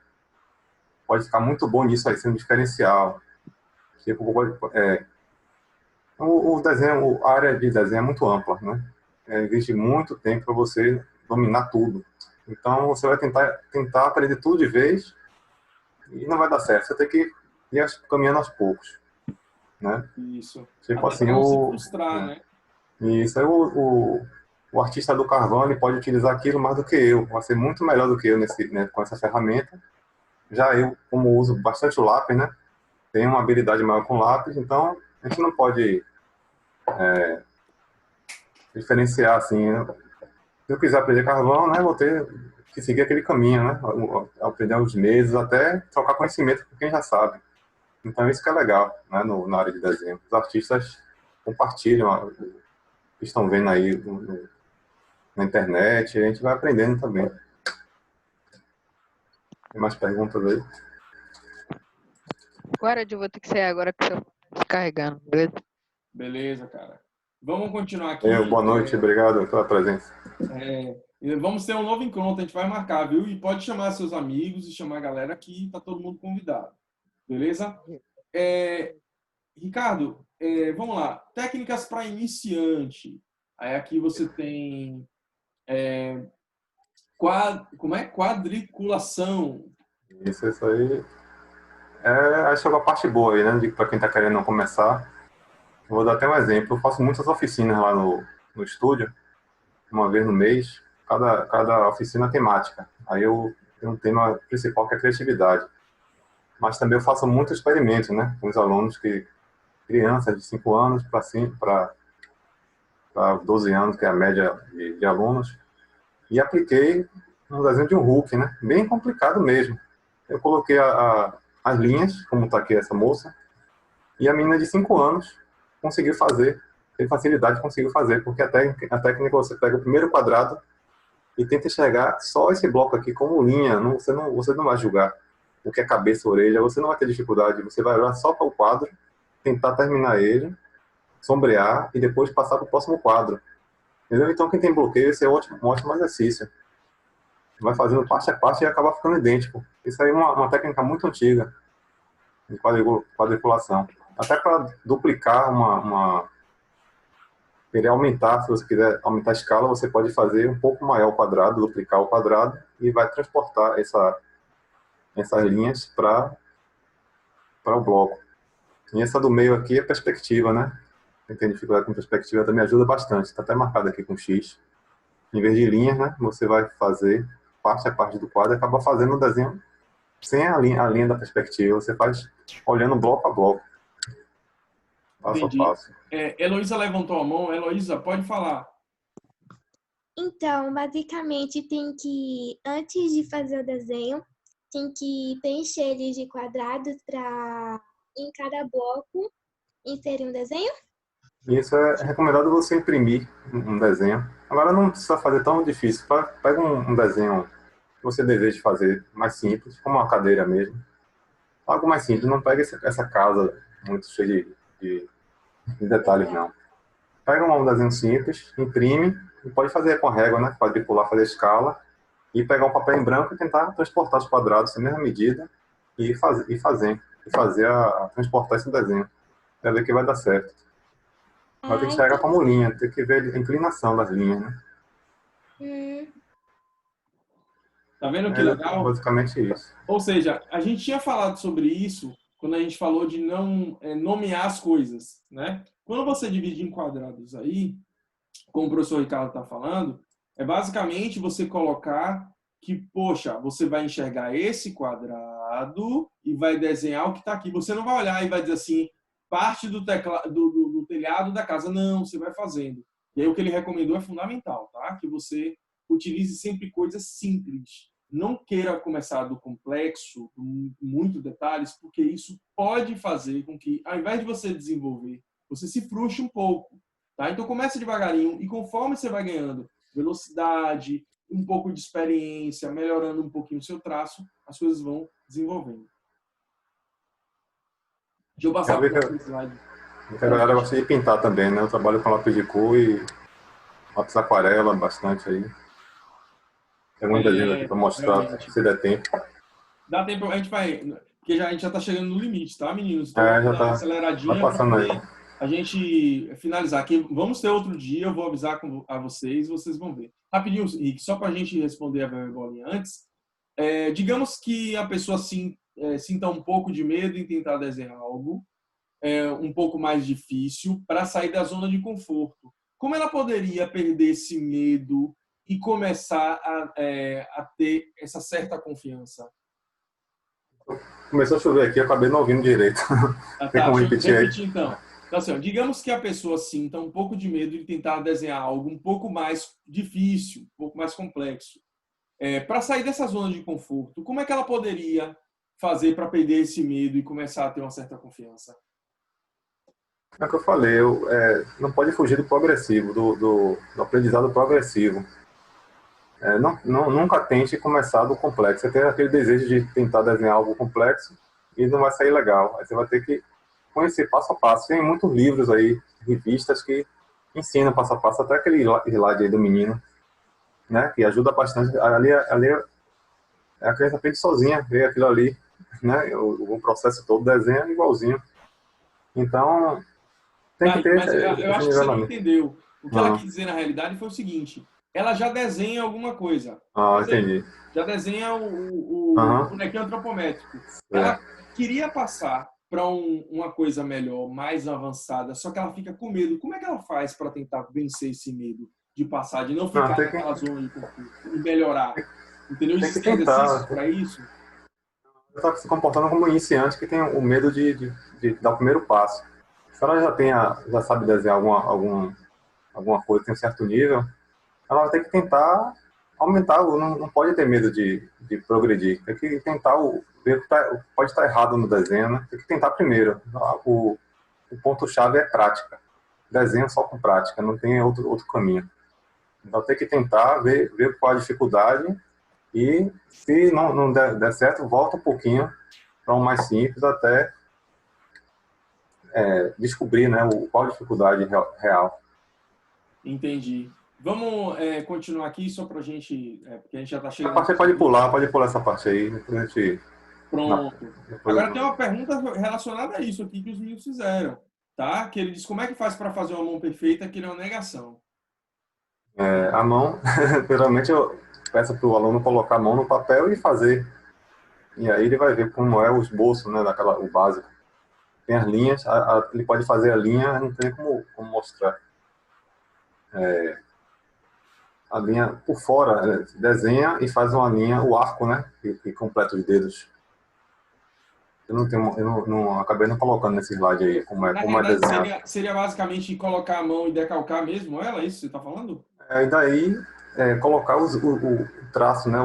pode ficar muito bom nisso aí, ser um diferencial. Tipo, a área de desenho é muito ampla, né? Existe muito tempo para você dominar tudo. Então, você vai tentar aprender tudo de vez e não vai dar certo. Você tem que ir caminhando aos poucos, né? Isso. Tipo assim, não se frustrar, né? Isso. Aí o artista do carvão, ele pode utilizar aquilo mais do que eu. Vai ser muito melhor do que eu com essa ferramenta. Já eu, como uso bastante o lápis, né? Tenho uma habilidade maior com lápis, então a gente não pode diferenciar assim. Né? Se eu quiser aprender carvão, né? Vou ter que seguir aquele caminho, né? Aprender uns meses, até trocar conhecimento com quem já sabe. Então isso que é legal, né? Na área de desenho. Os artistas compartilham o que estão vendo aí na internet, e a gente vai aprendendo também. Tem mais perguntas aí? Agora eu vou ter que sair agora que eu estou carregando, beleza? Beleza, cara. Vamos continuar aqui. Boa noite, obrigado pela presença. Vamos ter um novo encontro, a gente vai marcar, viu? E pode chamar seus amigos e chamar a galera que tá todo mundo convidado. Beleza? Ricardo, vamos lá. Técnicas para iniciante. Aí aqui você tem quadriculação. Isso aí. Acho que é a parte boa aí, né? Para quem está querendo começar. Eu vou dar até um exemplo. Eu faço muitas oficinas lá no estúdio, uma vez no mês. Cada oficina temática. Aí eu tenho um tema principal que é a criatividade. Mas também eu faço muito experimento, né? Com os alunos crianças de 5 anos para 12 anos, que é a média de alunos. E apliquei um desenho de um Hulk, né? Bem complicado mesmo. Eu coloquei as linhas, como está aqui essa moça, e a menina de 5 anos conseguiu fazer, tem facilidade, conseguiu fazer, porque a técnica você pega o primeiro quadrado e tenta enxergar só esse bloco aqui como linha. Você não vai julgar o que é cabeça, orelha, você não vai ter dificuldade. Você vai olhar só para o quadro, tentar terminar ele, sombrear e depois passar para o próximo quadro. Entendeu? Então, quem tem bloqueio, esse é um ótimo exercício. Vai fazendo parte a parte e acaba ficando idêntico. Isso aí é uma técnica muito antiga de quadriculação. Até para duplicar querer aumentar, se você quiser aumentar a escala, você pode fazer um pouco maior o quadrado, duplicar o quadrado e vai transportar essas linhas para o bloco. E essa do meio aqui é perspectiva, né? Quem tem dificuldade com perspectiva também ajuda bastante. Está até marcado aqui com X. Em vez de linhas, né? Você vai fazer parte a parte do quadro e acaba fazendo o desenho sem a linha da perspectiva. Você faz olhando bloco a bloco. Passo a passo. Heloísa levantou a mão. Heloísa, pode falar. Então, basicamente, antes de fazer o desenho, tem que preencher ele de quadrados para, em cada bloco, inserir um desenho? Isso é recomendado você imprimir um desenho. Agora não precisa fazer tão difícil. Pega um desenho que você deseja fazer mais simples, como uma cadeira mesmo. Algo mais simples, não pega essa casa muito cheia de detalhes, não. Pega um desenho simples, imprime, e pode fazer com régua, né? Quadricular, fazer escala, e pegar um papel em branco e tentar transportar os quadrados na mesma medida e transportar esse desenho. Para ver que vai dar certo. Vai ter que enxergar como linha, tem que ver a inclinação das linhas, né? Tá vendo que legal? Basicamente isso. Ou seja, a gente tinha falado sobre isso quando a gente falou de não nomear as coisas, né? Quando você divide em quadrados aí, como o professor Ricardo está falando, é basicamente você colocar que, poxa, você vai enxergar esse quadrado e vai desenhar o que está aqui. Você não vai olhar e vai dizer assim, parte do telhado da casa. Não, você vai fazendo. E aí o que ele recomendou é fundamental, tá? Que você utilize sempre coisas simples. Não queira começar do complexo, com muitos detalhes, porque isso pode fazer com que, ao invés de você desenvolver, você se frustre um pouco. Tá? Então comece devagarinho e conforme você vai ganhando velocidade, um pouco de experiência, melhorando um pouquinho o seu traço, as coisas vão desenvolvendo. Deixa eu passar para o slide. A galera gosta de pintar também, né? Eu trabalho com lápis de cor e lápis aquarela bastante aí. Tem muito desenho aqui para mostrar, se der tempo. Dá tempo, a gente vai... Porque a gente já está chegando no limite, tá, meninos? Então, já está aceleradinha para a gente finalizar aqui. Vamos ter outro dia, eu vou avisar a vocês vão ver. Rapidinho, Rick, só para a gente responder a vergonha antes. Digamos que a pessoa sinta um pouco de medo em tentar desenhar algo um pouco mais difícil para sair da zona de conforto. Como ela poderia perder esse medo e começar a ter essa certa confiança? Começou a chover aqui, eu acabei não ouvindo direito. Tem como repetir aí? Então, assim, digamos que a pessoa sinta um pouco de medo de tentar desenhar algo um pouco mais difícil, um pouco mais complexo. Para sair dessa zona de conforto, como é que ela poderia fazer para perder esse medo e começar a ter uma certa confiança? É o que eu falei, não pode fugir do progressivo, do aprendizado progressivo. Nunca tente começar do complexo. Você tem aquele desejo de tentar desenhar algo complexo e não vai sair legal. Aí você vai ter que conhecer passo a passo. Tem muitos livros aí, revistas que ensinam passo a passo, até aquele slide aí do menino, né, que ajuda bastante. Ali a criança aprende sozinha, vê aquilo ali, né, o processo todo, desenha igualzinho. Então, tem que ter... Mas eu acho que você não entendeu. O que ela quis dizer na realidade foi o seguinte: ela já desenha alguma coisa. Entendi. Já desenha o bonequinho antropométrico. Ela queria passar para uma coisa melhor, mais avançada, só que ela fica com medo. Como é que ela faz para tentar vencer esse medo de passar, de não ficar naquela zona de conforto e melhorar? Entendeu? Existem exercícios para isso? Ela está se comportando como um iniciante que tem o medo de dar o primeiro passo. Se ela já sabe desenhar alguma coisa, tem um certo nível, ela vai ter que tentar aumentar, não pode ter medo de progredir. Tem que tentar ver o que pode estar errado no desenho, né? Tem que tentar primeiro. O ponto-chave é prática. Desenho só com prática, não tem outro caminho. Então tem que tentar ver qual a dificuldade e se não der certo, volta um pouquinho para um mais simples até descobrir, né, qual a dificuldade real. Entendi. Vamos continuar aqui só para a gente, porque a gente já está chegando. Você pode pular essa parte aí. Depois a gente... Pronto. Agora tem uma pergunta relacionada a isso aqui que os meninos fizeram, tá? Que ele diz como é que faz para fazer uma mão perfeita que não é negação. A mão, geralmente eu peço para o aluno colocar a mão no papel e fazer. E aí ele vai ver como é o esboço, né, o básico. Tem as linhas, ele pode fazer a linha, não tem como mostrar. A linha por fora, desenha e faz uma linha, o arco, né, que completa os dedos. Eu não acabei não colocando nesse slide aí como é desenhado. Seria basicamente colocar a mão e decalcar mesmo ela, é isso que você está falando? E daí colocar o traço, né?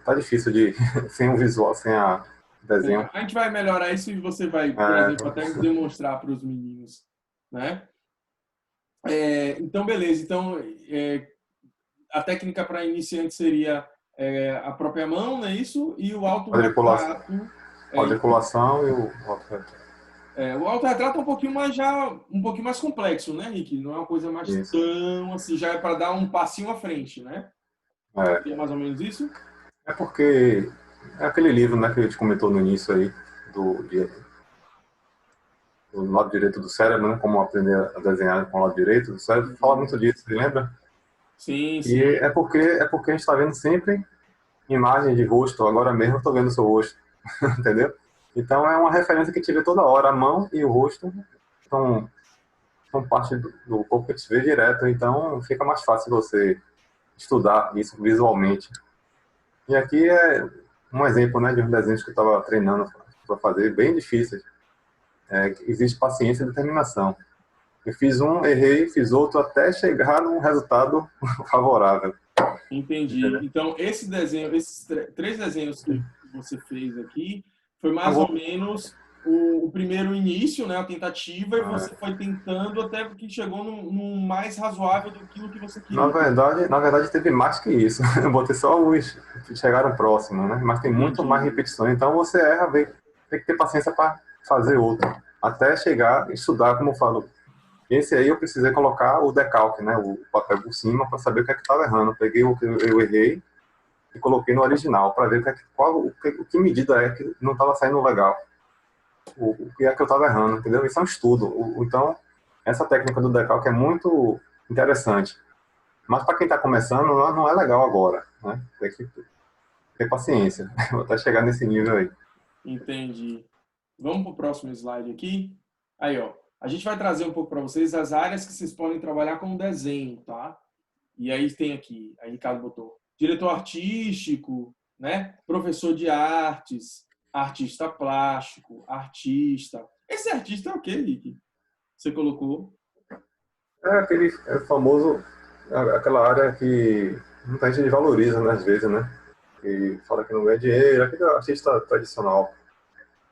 Tá difícil de sem o visual, sem a desenho. A gente vai melhorar isso e você vai, por exemplo, até demonstrar para os meninos, né? Então, beleza. Então, a técnica para iniciante seria a própria mão, não é isso? E o autorretrato. Quadriculação e o autorretrato. O autorretrato é um pouquinho mais complexo, né, Rick? Não é uma coisa mais tão assim, já é para dar um passinho à frente, né? É mais ou menos isso? É porque é aquele livro, né, que a gente comentou no início aí, do lado direito do cérebro, né? Como aprender a desenhar com o lado direito do cérebro. Fala muito disso, você lembra? Sim. E é porque a gente está vendo sempre imagem de rosto. Agora mesmo eu estou vendo o seu rosto, entendeu? Então é uma referência que a gente vê toda hora. A mão e o rosto são parte do corpo que a gente vê direto. Então fica mais fácil você estudar isso visualmente. E aqui é um exemplo, né, de um desenho que eu estava treinando para fazer, bem difícil. Existe paciência e determinação. Eu fiz um, errei, fiz outro, até chegar num resultado favorável. Entendi. Entendeu? Então, esses 3 desenhos que você fez aqui, foi mais ou menos o primeiro início, né, a tentativa, e você foi tentando até que chegou no mais razoável do que você queria. Na verdade, teve mais que isso. Eu botei só os que chegaram próximos, né? Mas tem muito mais repetições. Então, você erra, tem que ter paciência para fazer outro. Até chegar, estudar, como eu falo. Esse aí eu precisei colocar o decalque, né? O papel por cima, para saber o que é que estava errando. Eu peguei o que eu errei e coloquei no original, para ver o que medida é que não estava saindo legal. O que é que eu estava errando, entendeu? Isso é um estudo. Então, essa técnica do decalque é muito interessante. Mas para quem está começando, não é legal agora, né? Tem que ter paciência, até chegar nesse nível aí. Entendi. Vamos para o próximo slide aqui. Aí, ó. A gente vai trazer um pouco para vocês as áreas que vocês podem trabalhar com desenho, tá? E aí tem aqui, aí Ricardo botou, diretor artístico, né? Professor de artes, artista plástico, artista. Esse artista é o quê, Rick? Você colocou? Aquele famoso, aquela área que muita gente valoriza, né, às vezes, né? Que fala que não ganha dinheiro, aquele artista tradicional.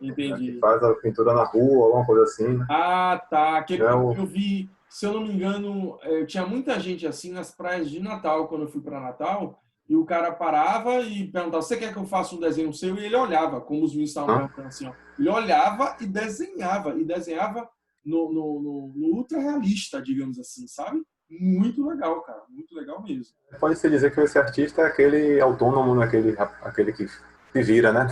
Entendi. Que faz a pintura na rua, alguma coisa assim. Né? Ah, tá. Eu vi, se eu não me engano, tinha muita gente assim nas praias de Natal, quando eu fui para Natal, e o cara parava e perguntava, você quer que eu faça um desenho seu? E ele olhava, como os meninos estavam perguntando assim, ó. Ele olhava e desenhava no ultra realista, digamos assim, sabe? Muito legal, cara. Muito legal mesmo. Pode-se dizer que esse artista é aquele autônomo, né? aquele que se vira, né?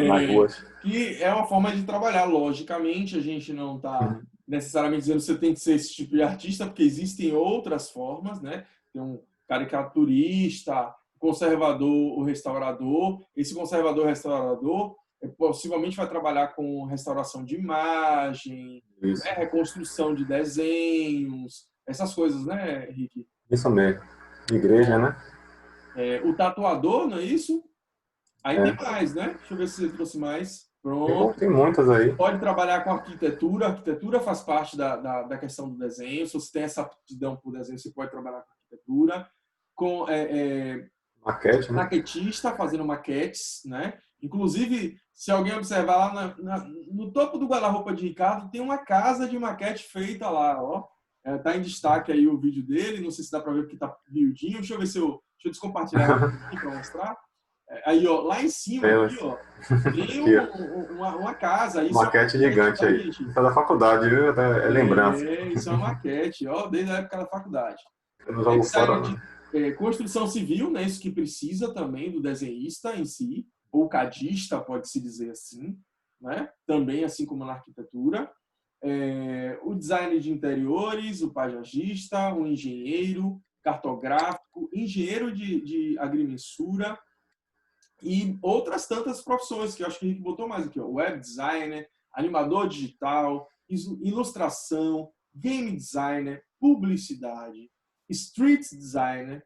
Nas ruas. Que é uma forma de trabalhar. Logicamente, a gente não está necessariamente dizendo que você tem que ser esse tipo de artista, porque existem outras formas, né? Tem um caricaturista, conservador, o restaurador. Esse conservador-restaurador possivelmente vai trabalhar com restauração de imagem, né? Reconstrução de desenhos, essas coisas, né, Rick? Isso mesmo. Igreja, né? O tatuador, não é isso? Aí tem mais, né? Deixa eu ver se você trouxe mais. Pronto. Tem muitas aí. Pode trabalhar com arquitetura. A arquitetura faz parte da questão do desenho. Se você tem essa aptidão por desenho, você pode trabalhar com arquitetura. Com maquete, né? Maquetista, fazendo maquetes, né? Inclusive, se alguém observar lá no topo do guarda-roupa de Ricardo, tem uma casa de maquete feita lá, ó. Tá em destaque aí o vídeo dele, não sei se dá para ver porque tá miudinho. Deixa eu ver se deixa eu descompartilhar aqui para mostrar. Aí, ó, lá em cima, aqui, ó, tem uma casa. Isso maquete gigante, tá, aí. Isso é da faculdade, viu? É lembrança. Isso é uma maquete, ó, desde a época da faculdade. Eu não jogo fora, construção civil, né? Isso que precisa também do desenhista em si, ou cadista, pode-se dizer assim, né? Também, assim como na arquitetura. O design de interiores, o paisagista, o engenheiro, cartográfico, engenheiro de agrimensura e outras tantas profissões que eu acho que a gente botou mais aqui, ó. Web designer, animador digital, ilustração, game designer, publicidade, street designer,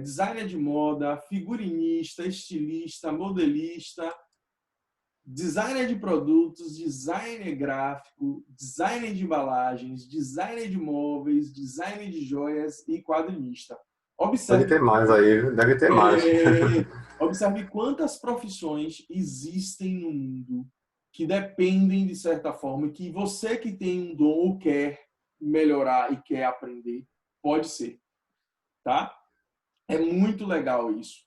designer de moda, figurinista, estilista, modelista, designer de produtos, designer gráfico, designer de embalagens, designer de móveis, designer de joias e quadrinista. Observe, deve ter mais aí, deve ter mais. Observe quantas profissões existem no mundo que dependem, de certa forma, que você que tem um dom ou quer melhorar e quer aprender, pode ser. Tá? É muito legal isso.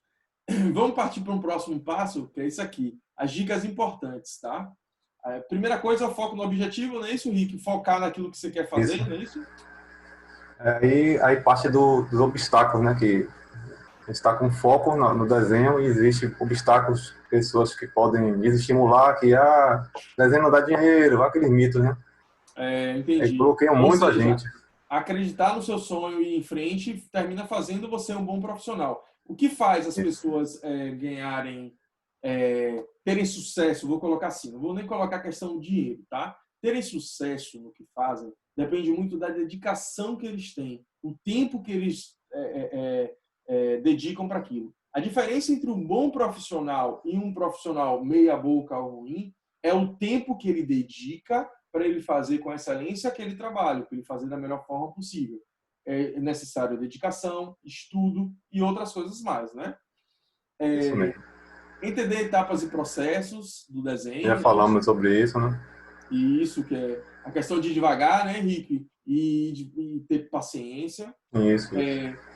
Vamos partir para um próximo passo, que é isso aqui. As dicas importantes, tá? Primeira coisa, foco no objetivo, não é isso, Rick? Focar naquilo que você quer fazer, isso. Não é isso? Aí parte dos obstáculos, né? Que a gente está com foco no desenho e existem obstáculos, pessoas que podem desestimular, que desenho não dá dinheiro, aquele mito, né? Entendi. Aí bloqueiam muito a gente. Acreditar no seu sonho e ir em frente termina fazendo você um bom profissional. O que faz as pessoas ganharem, terem sucesso, vou colocar assim, não vou nem colocar a questão do dinheiro, tá? Terem sucesso no que fazem depende muito da dedicação que eles têm, o tempo que eles dedicam para aquilo. A diferença entre um bom profissional e um profissional meia boca ou ruim é o tempo que ele dedica para ele fazer com excelência aquele trabalho, para ele fazer da melhor forma possível. É necessário dedicação, estudo e outras coisas mais, né? Isso mesmo. Entender etapas e processos do desenho. Já falamos sobre isso, né? Isso, que é a questão de ir devagar, né, Henrique? E ter paciência. Isso.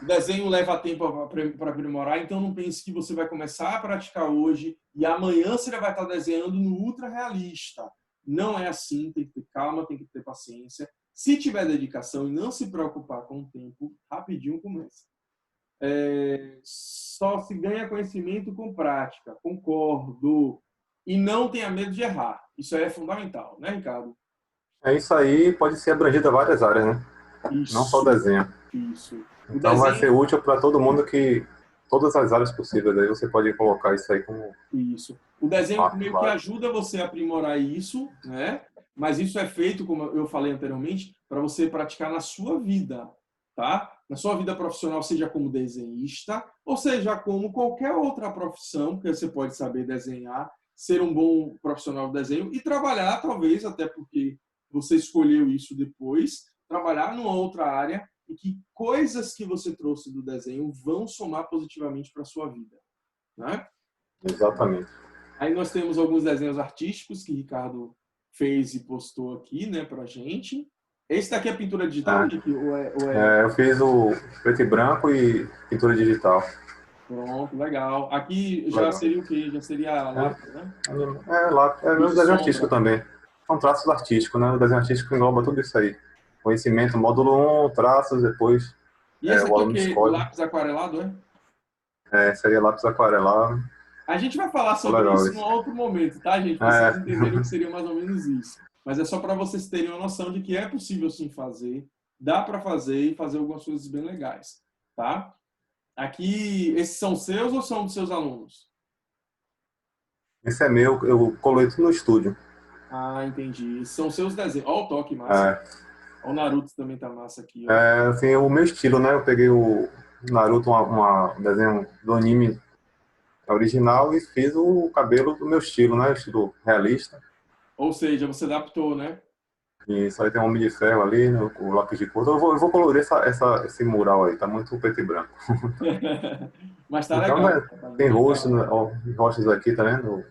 O desenho leva tempo para aprimorar, então não pense que você vai começar a praticar hoje e amanhã você vai estar desenhando no ultra realista. Não é assim, tem que ter calma, tem que ter paciência. Se tiver dedicação e não se preocupar com o tempo, rapidinho começa. Só se ganha conhecimento com prática, concordo. E não tenha medo de errar. Isso é fundamental, né, Ricardo? Isso aí pode ser abrangido a várias áreas, né? Isso, não só o desenho. Isso. Então vai ser útil para todo mundo todas as áreas possíveis. Aí você pode colocar isso aí como... Isso. O desenho meio que ajuda você a aprimorar isso, né? Mas isso é feito, como eu falei anteriormente, para você praticar na sua vida, tá? Na sua vida profissional, seja como desenhista, ou seja como qualquer outra profissão que você pode saber desenhar, ser um bom profissional de desenho e trabalhar, talvez, até porque você escolheu isso depois, trabalhar numa outra área e que coisas que você trouxe do desenho vão somar positivamente para a sua vida, né? Exatamente. Aí nós temos alguns desenhos artísticos que o Ricardo fez e postou aqui, né, pra gente. Esse daqui é pintura digital, Rick? Eu fiz o preto e branco e pintura digital. Pronto, legal. Aqui já seria o quê? Já seria lápis, né? Lápis. É meu desenho artístico também. São traços artísticos, né? O desenho artístico engloba tudo isso aí. Conhecimento, módulo 1, traços, depois... E esse aqui é o quê? Lápis aquarelado, é? Seria lápis aquarelado. A gente vai falar sobre isso em outro momento, tá, gente? Pra vocês entenderem o que seria mais ou menos isso. Mas é só para vocês terem uma noção de que é possível sim fazer, dá para fazer e fazer algumas coisas bem legais, tá? Aqui, esses são seus ou são dos seus alunos? Esse é meu, eu colei tudo no estúdio. Ah, entendi. São seus desenhos. Olha o toque massa. Olha o Naruto também tá massa aqui. Ó. Assim, o meu estilo, né? Eu peguei o Naruto, um desenho do anime original e fiz o cabelo do meu estilo, né? Estilo realista. Ou seja, você adaptou, né? Isso, aí tem um homem de ferro ali, o lápis de cor. Eu vou colorir esse mural aí, tá muito preto e branco. Mas tá então, legal. Tem rostos aqui, tá vendo?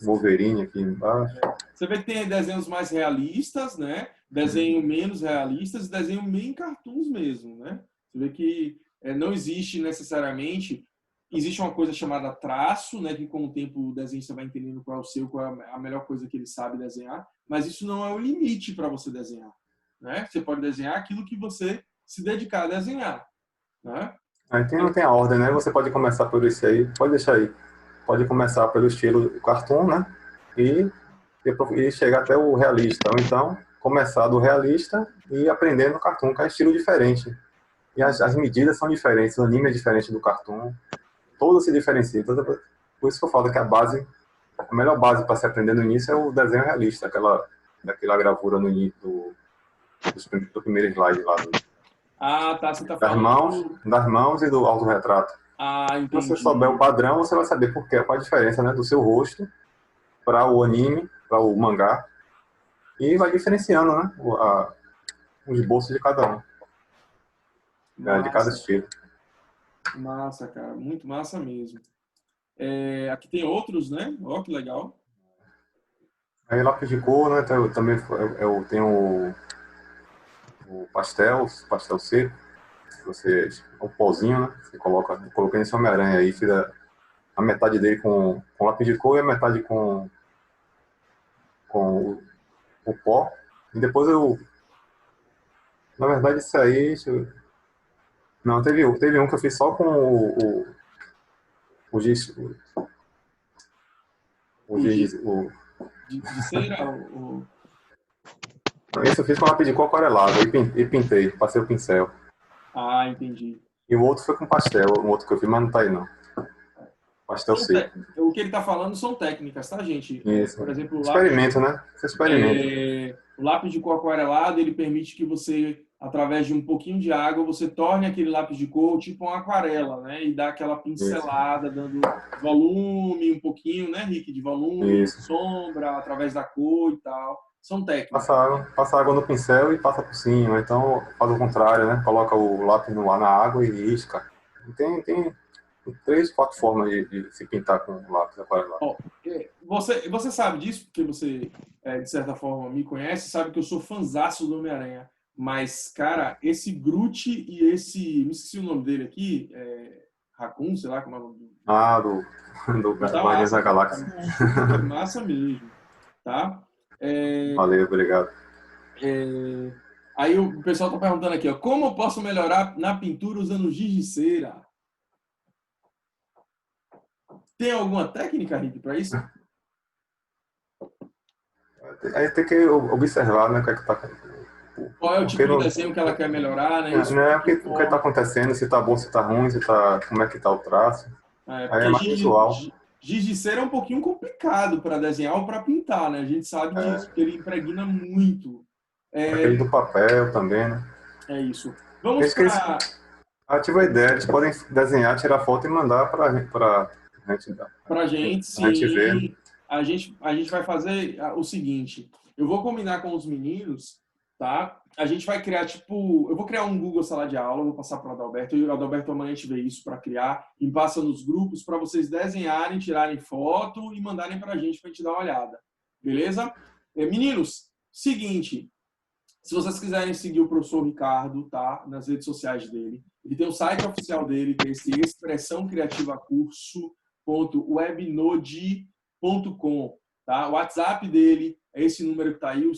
Wolverine aqui embaixo. Você vê que tem desenhos mais realistas, né? Desenho menos realistas e desenho meio em cartoons mesmo, né? Você vê que não existe necessariamente... Existe uma coisa chamada traço, né? Que com o tempo o desenhista vai entendendo qual é o seu, qual é a melhor coisa que ele sabe desenhar. Mas isso não é o limite para você desenhar, né? Você pode desenhar aquilo que você se dedicar a desenhar, né? Aí não tem a ordem, né? Você pode começar por isso aí, pode deixar aí. Pode começar pelo estilo cartoon, né? E chegar até o realista. Ou então, começar do realista e aprender no cartoon, que é estilo diferente. E as medidas são diferentes, o anime é diferente do cartoon. Todo se diferencia. Por isso que eu falo que a melhor base para se aprender no início é o desenho realista, daquela gravura no início do primeiro slide lá. Tá. Você tá falando... Das mãos e do autorretrato. Entendi. Se você souber o padrão, você vai saber qual a diferença, né, do seu rosto para o anime, para o mangá. E vai diferenciando, né, o esboço de cada um. De cada estilo. Massa, cara. Muito massa mesmo. Aqui tem outros, né? Ó, que legal. Aí lápis de cor, né? Também tem o pastel seco. O pozinho, né? Você coloquei nesse Homem-Aranha aí, fiz a metade dele com lápis de cor e a metade com o pó. E depois na verdade, isso aí... Não, teve um que eu fiz só com o giz... De cera? Esse eu fiz com lápis de cor aquarelado e pintei, passei o pincel. Entendi. E o outro foi com pastel, o outro que eu fiz, mas não tá aí não. Pastel seco. O que ele tá falando são técnicas, tá, gente? Isso. Por exemplo, experimento, né? Você experimenta. O lápis de cor aquarelado, ele permite que você, através de um pouquinho de água, você torne aquele lápis de cor tipo uma aquarela, né? E dá aquela pincelada, dando volume, um pouquinho, né, Rick? De volume, sombra, através da cor e tal. São técnicas. Passa água no pincel e passa por cima. Então, faz o contrário, né? Coloca o lápis na água e risca. Tem 3, 4 formas de se pintar com lápis aquarelado. Você sabe disso, porque você, de certa forma, me conhece, sabe que eu sou fãzaço do Homem-Aranha. Mas, cara, esse Groot e esse... Me esqueci o nome dele aqui. Raccoon, sei lá como é o nome. Do Guardiões da Galáxia. Massa mesmo, tá? Valeu, obrigado. Aí o pessoal tá perguntando aqui, ó, como eu posso melhorar na pintura usando giz de cera? Tem alguma técnica, Rick, para isso? Aí tem que observar, né, o que é que tá... Qual é o tipo de desenho que ela quer melhorar, né? Não é o que está acontecendo, se está bom, se está ruim, como é que está o traço. Aí é mais visual. Giz de cera é um pouquinho complicado para desenhar ou para pintar, né? A gente sabe disso, porque ele impregna muito. Aquele do papel também, né? É isso. Vamos para... Ativa a ideia, eles podem desenhar, tirar foto e mandar para a gente, sim. A gente ver. A gente vai fazer o seguinte, eu vou combinar com os meninos, tá? A gente vai criar, eu vou criar um Google Sala de Aula, vou passar para o Adalberto, e o Adalberto amanhã a gente vê isso para criar, e passa nos grupos para vocês desenharem, tirarem foto e mandarem para a gente dar uma olhada. Beleza? Meninos, seguinte, se vocês quiserem seguir o professor Ricardo, tá? Nas redes sociais dele, ele tem o site oficial dele, que é esse expressãocriativacurso.webnode.com, tá? O WhatsApp dele é esse número que está aí, o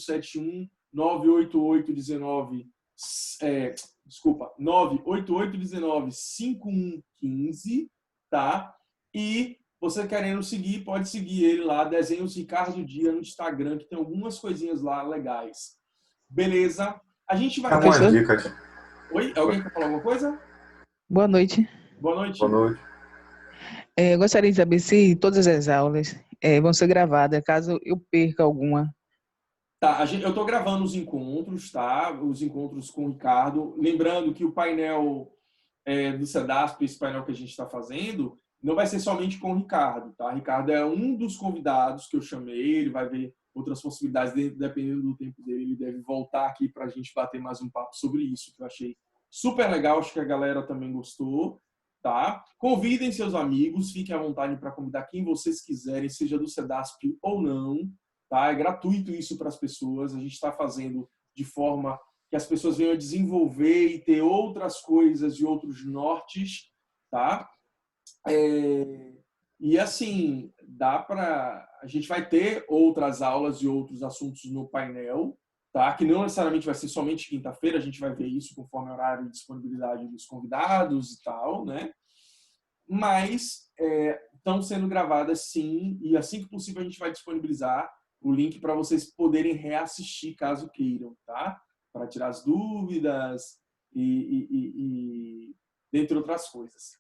98819-5115, tá? E você querendo seguir, pode seguir ele lá, Desenhos Ricardo Dia no Instagram, que tem algumas coisinhas lá legais. Beleza? A gente vai... Algumas dicas. Oi? Alguém quer falar alguma coisa? Boa noite. Boa noite. Boa noite. Eu gostaria de saber se todas as aulas vão ser gravadas, caso eu perca alguma. Tá, eu estou gravando os encontros, tá? Os encontros com o Ricardo. Lembrando que o painel do CEDASP, esse painel que a gente está fazendo, não vai ser somente com o Ricardo, tá? Ricardo é um dos convidados que eu chamei, ele vai ver outras possibilidades, dependendo do tempo dele, ele deve voltar aqui para a gente bater mais um papo sobre isso, que eu achei super legal, acho que a galera também gostou, tá? Convidem seus amigos, fiquem à vontade para convidar quem vocês quiserem, seja do CEDASP ou não, tá? É gratuito isso para as pessoas, a gente está fazendo de forma que as pessoas venham a desenvolver e ter outras coisas e outros nortes, tá? E assim, a gente vai ter outras aulas e outros assuntos no painel, tá? Que não necessariamente vai ser somente quinta-feira, a gente vai ver isso conforme o horário e disponibilidade dos convidados e tal, né? Mas estão sendo gravadas sim, e assim que possível a gente vai disponibilizar o link para vocês poderem reassistir caso queiram, tá? Para tirar as dúvidas e dentre outras coisas.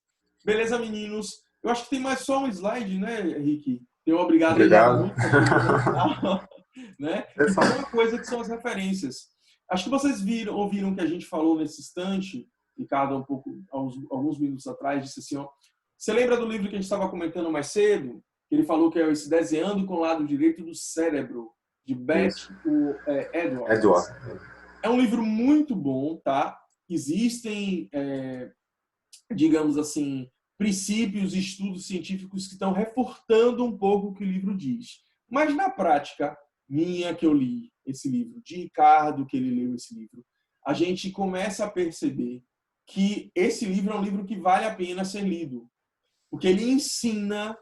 Beleza, meninos? Eu acho que tem mais só um slide, né, Rick? Tenho obrigado. Né? E tem uma coisa que são as referências. Acho que vocês ouviram que a gente falou nesse instante, Ricardo, alguns minutos atrás, disse assim, ó, você lembra do livro que a gente estava comentando mais cedo? Que ele falou que é esse Desenhando com o Lado Direito do Cérebro, de Beth Edwards. É um livro muito bom, tá? Existem, digamos assim, princípios e estudos científicos que estão reforçando um pouco o que o livro diz. Mas na prática, que eu li esse livro, de Ricardo, que ele leu esse livro, a gente começa a perceber que esse livro é um livro que vale a pena ser lido. Porque ele ensina,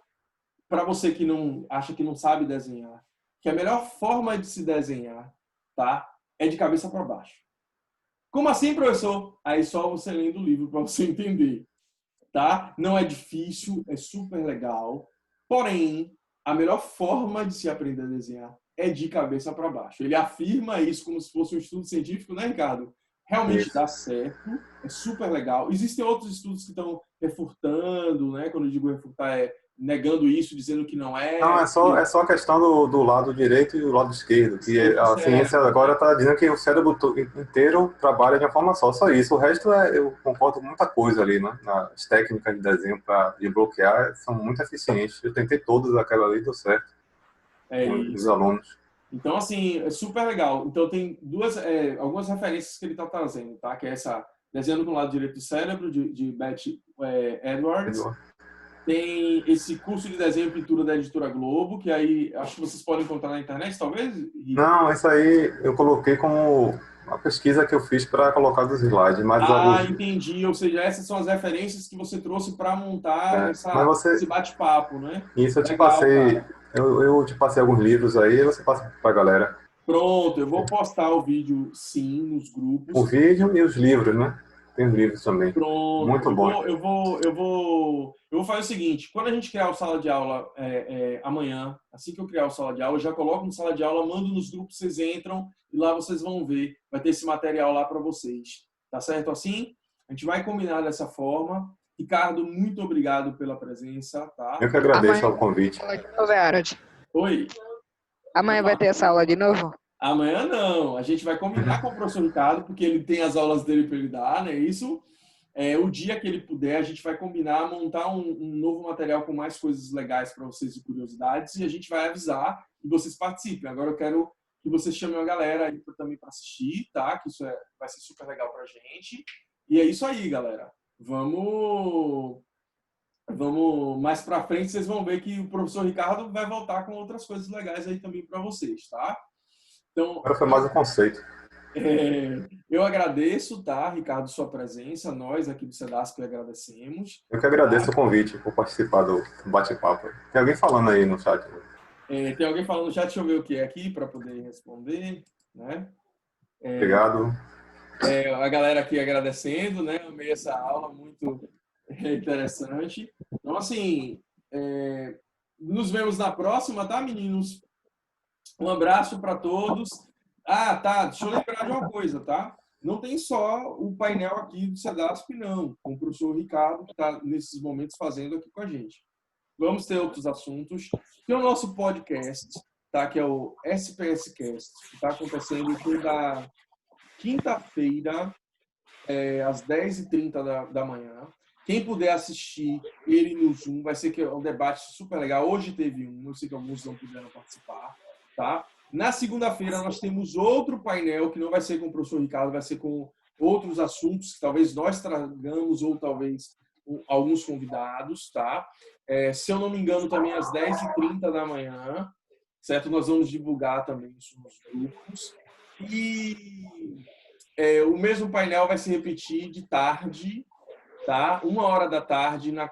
para você que não acha que não sabe desenhar, que a melhor forma de se desenhar, tá, é de cabeça para baixo. Como assim, professor? Aí só você lendo o livro para você entender. Tá? Não é difícil, é super legal. Porém, a melhor forma de se aprender a desenhar é de cabeça para baixo. Ele afirma isso como se fosse um estudo científico, né, Ricardo? Realmente dá certo, é super legal. Existem outros estudos que estão refutando, né? Quando eu digo refutar, negando isso, dizendo que não é. Não, é só a questão do lado direito e do lado esquerdo. Que a ciência agora está dizendo que o cérebro inteiro trabalha de uma forma só isso. O resto eu concordo com muita coisa ali, né? As técnicas de desenho para desbloquear são muito eficientes. Eu tentei todas, aquela ali deu certo. Com os alunos. Então, assim, é super legal. Então, tem algumas referências que ele está trazendo, tá? Que é essa Desenhando com o Lado Direito do Cérebro, de Beth Edwards. Tem esse curso de desenho e pintura da Editora Globo, que aí acho que vocês podem encontrar na internet, talvez? Não, isso aí eu coloquei como uma pesquisa que eu fiz para colocar nos slides. Mas entendi. Ou seja, essas são as referências que você trouxe para montar esse bate-papo, né? Isso, eu te passei. Eu te passei alguns livros aí, você passa para a galera. Pronto, eu vou postar o vídeo, sim, nos grupos. O vídeo e os livros, né? Tem os livros também. Pronto. Muito bom. Eu vou fazer o seguinte, quando a gente criar o sala de aula amanhã, assim que eu criar o sala de aula, eu já coloco no sala de aula, mando nos grupos, vocês entram e lá vocês vão ver. Vai ter esse material lá para vocês. Tá certo assim? A gente vai combinar dessa forma. Ricardo, muito obrigado pela presença, tá? Eu que agradeço o convite. Oi. Amanhã vai ter essa aula de novo? Amanhã não. A gente vai combinar com o professor Ricardo, porque ele tem as aulas dele para ele dar, né? Isso. O dia que ele puder, a gente vai combinar, montar um novo material com mais coisas legais para vocês e curiosidades, e a gente vai avisar e vocês participem. Agora eu quero que vocês chamem a galera aí também para assistir, tá? Que isso vai ser super legal para a gente. E é isso aí, galera. Vamos mais para frente, vocês vão ver que o professor Ricardo vai voltar com outras coisas legais aí também para vocês, tá? Então, agora foi mais um conceito. Eu agradeço, tá, Ricardo, sua presença. Nós aqui do CEDASP agradecemos. Eu que agradeço o convite por participar do bate-papo. Tem alguém falando aí no chat? Tem alguém falando no chat, deixa eu ver o que é aqui para poder responder, né? Obrigado. A galera aqui agradecendo, né? Amei essa aula, muito interessante. Então, assim, nos vemos na próxima, tá, meninos? Um abraço para todos. Tá. Deixa eu lembrar de uma coisa, tá? Não tem só o painel aqui do CEDASP, não. Com o professor Ricardo, que está nesses momentos fazendo aqui com a gente. Vamos ter outros assuntos. Tem o nosso podcast, tá? Que é o SPScast, que está acontecendo toda quinta-feira, às 10h30 da manhã. Quem puder assistir ele no Zoom, vai ser que é um debate super legal. Hoje teve um, eu sei que alguns não puderam participar, tá? Na segunda-feira nós temos outro painel, que não vai ser com o professor Ricardo, vai ser com outros assuntos que talvez nós tragamos ou talvez alguns convidados, tá? Se eu não me engano, também às 10h30 da manhã, certo? Nós vamos divulgar também isso nos grupos. E o mesmo painel vai se repetir de tarde, tá? 1h da tarde, na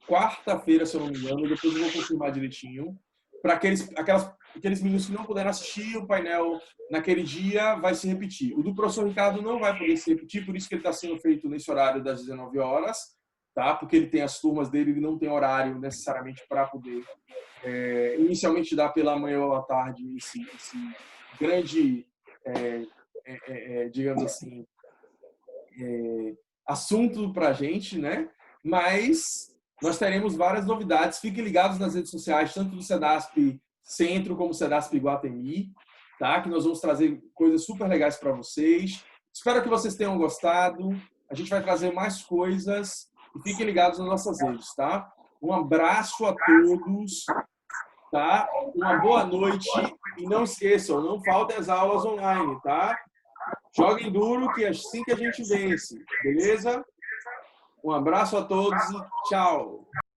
quarta-feira, se eu não me engano. Depois eu vou confirmar direitinho. Para aqueles meninos que não puderam assistir o painel naquele dia, vai se repetir. O do professor Ricardo não vai poder se repetir, por isso que ele está sendo feito nesse horário das 19 horas, tá? Porque ele tem as turmas dele, ele não tem horário necessariamente para poder inicialmente dar pela manhã ou à tarde esse grande, digamos assim, assunto para a gente, né? Mas nós teremos várias novidades. Fiquem ligados nas redes sociais, tanto do CEDASP Centro como do CEDASP Iguatemi, tá? Que nós vamos trazer coisas super legais para vocês. Espero que vocês tenham gostado. A gente vai trazer mais coisas e fiquem ligados nas nossas redes, tá? Um abraço a todos, tá? Uma boa noite e não esqueçam, não faltem as aulas online, tá? Joguem duro que é assim que a gente vence, beleza? Um abraço a todos e tchau!